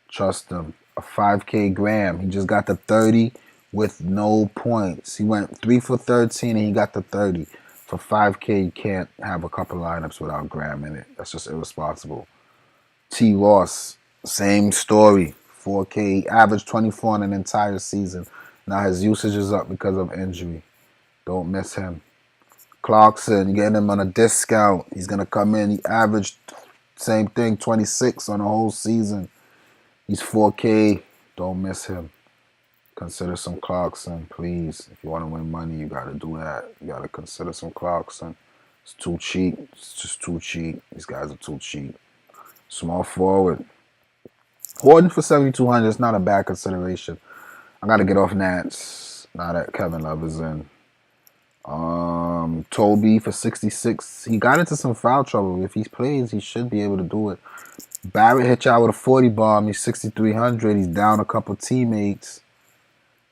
Trust him. A 5K Graham. He just got the 30 with no points. He went 3 for 13 and he got the 30. For 5K, you can't have a couple lineups without Graham in it. That's just irresponsible. T. Ross, same story. 4K, he averaged 24 in an entire season. Now his usage is up because of injury. Don't miss him. Clarkson, you getting him on a discount. He's going to come in. He averaged, same thing, 26 on the whole season. He's 4K. Don't miss him. Consider some Clarkson, please. If you want to win money, you got to do that. You got to consider some Clarkson. It's too cheap. It's just too cheap. These guys are too cheap. Small forward. Gordon for 7,200 is not a bad consideration. I got to get off Nance now that Kevin Love is in. Toby for 66. He got into some foul trouble. If he plays, he should be able to do it. Barrett hit y'all with a 40 bomb. He's 6,300. He's down a couple teammates.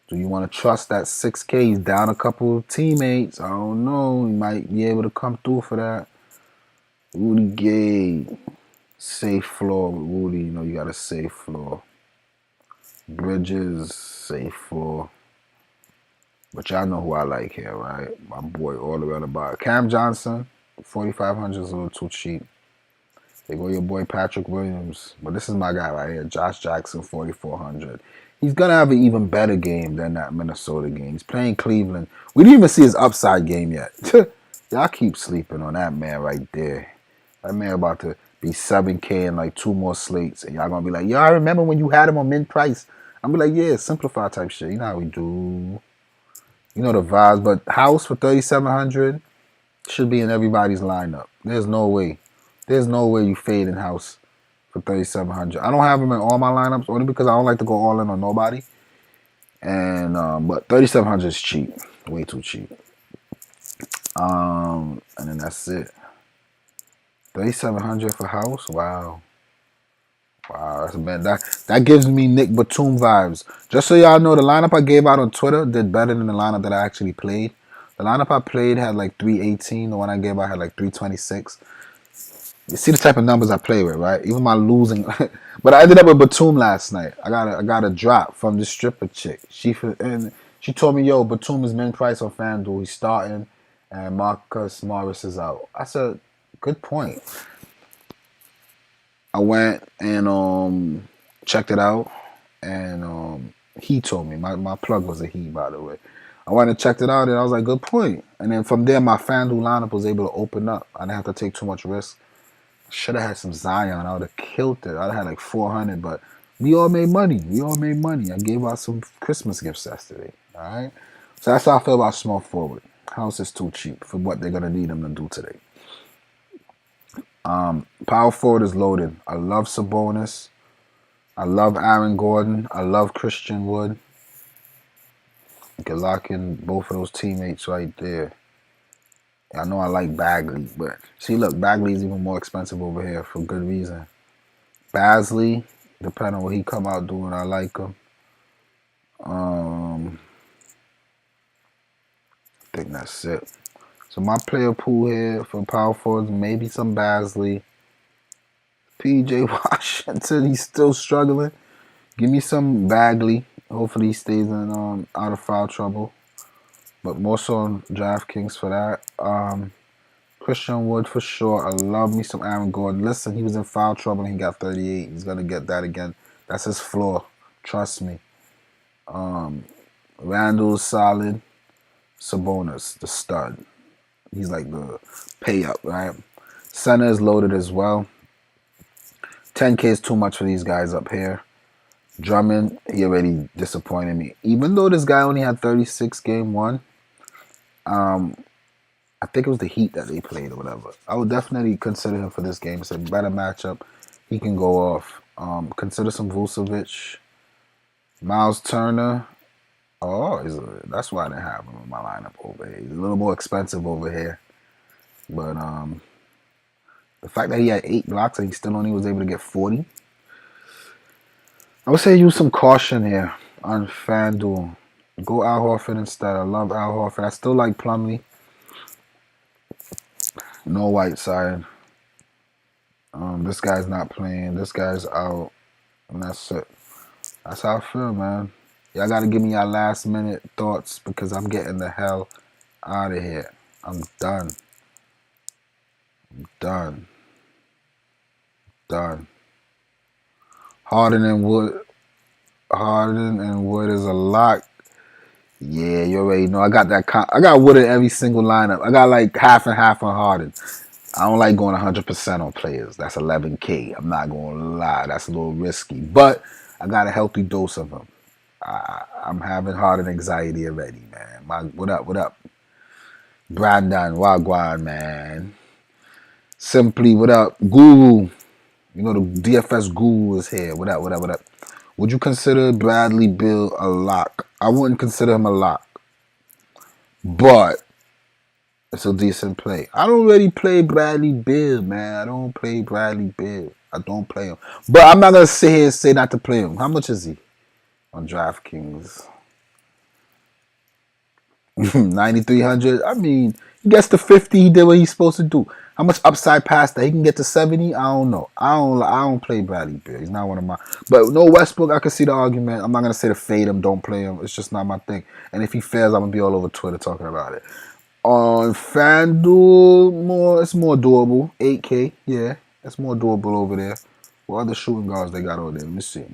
Do you want to trust that 6K? He's down a couple teammates. I don't know. He might be able to come through for that. Rudy Gay. Safe floor with Rudy. You know you got a safe floor. Bridges. Safe floor. But y'all know who I like here, right? My boy all the way on the bottom. Cam Johnson. 4,500 is a little too cheap. They go your boy Patrick Williams. But this is my guy right here. Josh Jackson, 4,400. He's going to have an even better game than that Minnesota game. He's playing Cleveland. We didn't even see his upside game yet. Y'all keep sleeping on that man right there. That man about to be 7K and like 2 more slates. And y'all going to be like, yo, I remember when you had him on mint price. I'm going to be like, yeah, simplify type shit. You know how we do. You know the vibes. But House for 3,700 should be in everybody's lineup. There's no way. There's no way you fade in House for 3,700. I don't have him in all my lineups only because I don't like to go all in on nobody. And but 3,700 is cheap, way too cheap. And then that's it. 3,700 for House. Wow, that's bad. That gives me Nick Batum vibes. Just so y'all know, the lineup I gave out on Twitter did better than the lineup that I actually played. The lineup I played had like 318. The one I gave out had like 326. You see the type of numbers I play with, right? Even my losing, but I ended up with Batum last night. I got a drop from this stripper chick. She told me, "Yo, Batum is min price on Fanduel. He's starting, and Marcus Morris is out." I said, "Good point." I went and checked it out, and he told me my plug was a he, by the way. I went and checked it out, and I was like, "Good point." And then from there, my Fanduel lineup was able to open up. I didn't have to take too much risk. Should have had some Zion. I would have killed it. I'd have had like 400, but we all made money. I gave out some Christmas gifts yesterday. All right? So that's how I feel about small forward. House is too cheap for what they're going to need them to do today. Power forward is loaded. I love Sabonis. I love Aaron Gordon. I love Christian Wood. You can lock in both of those teammates right there. I know I like Bagley, but see, look, Bagley is even more expensive over here for good reason. Basley, depending on what he come out doing, I like him. I think that's it. So my player pool here for power forwards, maybe some Basley. PJ Washington, he's still struggling. Give me some Bagley. Hopefully he stays in out of foul trouble. But more so on Draftkings for that. Christian Wood for sure. I love me some Aaron Gordon. Listen, he was in foul trouble and he got 38. He's going to get that again. That's his floor. Trust me. Randall's solid. Sabonis, the stud. He's like the pay up, right? Center is loaded as well. 10K is too much for these guys up here. Drummond, he already disappointed me. Even though this guy only had 36 game one, I think it was the Heat that they played or whatever. I would definitely consider him for this game. It's a better matchup. He can go off. Consider some Vucevic. Miles Turner. Oh, that's why I didn't have him in my lineup over here. He's a little more expensive over here. But the fact that he had 8 blocks and he still only was able to get 40. I would say use some caution here on FanDuel. Go Al Horford instead. I love Al Horford. I still like Plumlee. No Whiteside. This guy's not playing. This guy's out. And that's it. That's how I feel, man. Y'all got to give me your last minute thoughts because I'm getting the hell out of here. I'm done. Done. Harden and Wood is a lock. Yeah, you already know. I got that. I got Wood in every single lineup. I got like half and half on Harden. I don't like going 100% on players. That's 11K. I'm not going to lie. That's a little risky. But I got a healthy dose of them. I'm having Harden anxiety already, man. What up? Brandon, Wagwan, man. Simply, what up? Guru. You know, the DFS guru is here. What up? Would you consider Bradley Beal a lock? I wouldn't consider him a lock. But it's a decent play. I don't really play Bradley Beal, man. I don't play Bradley Beal. I don't play him. But I'm not going to sit here and say not to play him. How much is he on Draftkings? 9,300. I mean, he gets to 50. He did what he's supposed to do. How much upside past that? He can get to 70. I don't know. I don't play Bradley Beal. He's not one of my. But no Westbrook. I can see the argument. I'm not gonna say to fade him. Don't play him. It's just not my thing. And if he fails, I'm gonna be all over Twitter talking about it. On FanDuel, it's more doable. 8K. Yeah, it's more doable over there. What other shooting guards they got over there? Let me see.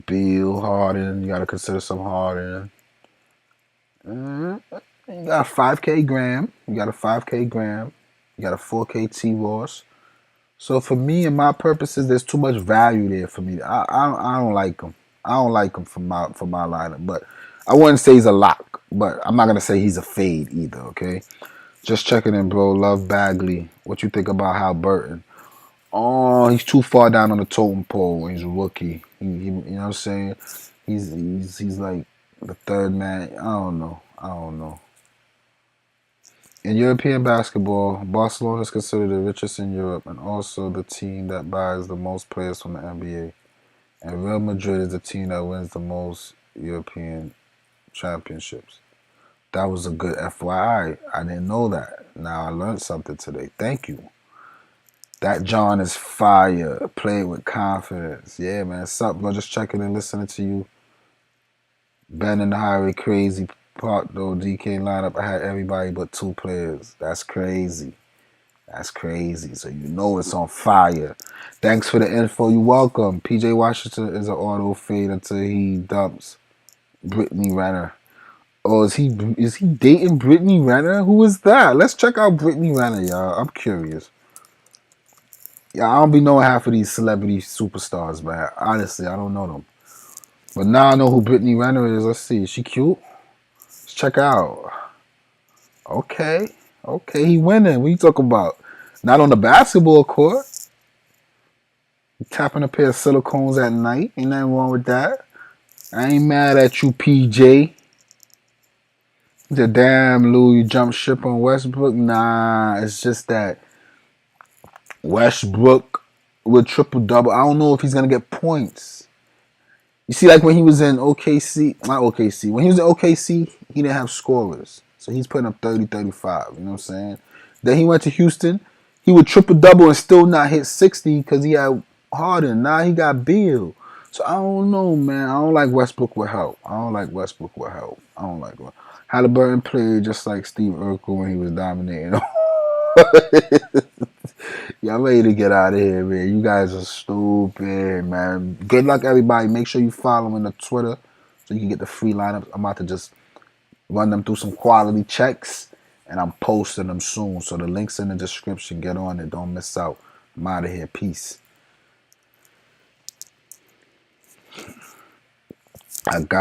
Beal, Harden. You gotta consider some Harden. You got a 5K Graham. You got a 4K T Ross. So for me and my purposes, there's too much value there for me. I don't like him. I don't like him for my lineup. But I wouldn't say he's a lock. But I'm not gonna say he's a fade either. Okay. Just checking in, bro. Love Bagley. What you think about Hal Burton? Oh, he's too far down on the totem pole. He's a rookie. You know what I'm saying? He's like the third man. I don't know. In European basketball, Barcelona is considered the richest in Europe and also the team that buys the most players from the NBA. And Real Madrid is the team that wins the most European championships. That was a good FYI. I didn't know that. Now I learned something today. Thank you. That John is fire. Play with confidence. Yeah, man. What's up, bro? Just checking and listening to you. Ben in the highway, crazy part though. DK lineup, I had everybody but 2 players. That's crazy. So you know it's on fire. Thanks for the info. You're welcome. PJ Washington is an auto fade until he dumps Brittany Renner. Oh, is he dating Brittany Renner? Who is that? Let's check out Brittany Renner, y'all. I'm curious. Yeah, I don't be knowing half of these celebrity superstars, man. Honestly, I don't know them. But now I know who Brittany Renner is. Let's see. Is she cute? Let's check out. Okay, he winning. What you talking about? Not on the basketball court. Tapping a pair of silicones at night. Ain't nothing wrong with that. I ain't mad at you, PJ. The damn Lou, you jump ship on Westbrook? Nah, it's just that Westbrook with triple-double. I don't know if he's going to get points. You see, like when he was in OKC, when he was in OKC, he didn't have scorers. So he's putting up 30, 35, you know what I'm saying? Then he went to Houston, he would triple-double and still not hit 60 because he had Harden. Now he got Beal. So I don't know, man. I don't like Westbrook with help. I don't like Halliburton played just like Steve Urkel when he was dominating. Yeah, I'm ready to get out of here, man. You guys are stupid, man. Good luck, everybody. Make sure you follow me on the Twitter so you can get the free lineups. I'm about to just run them through some quality checks. and I'm posting them soon. So the link's in the description. Get on it. Don't miss out. I'm out of here. Peace. I got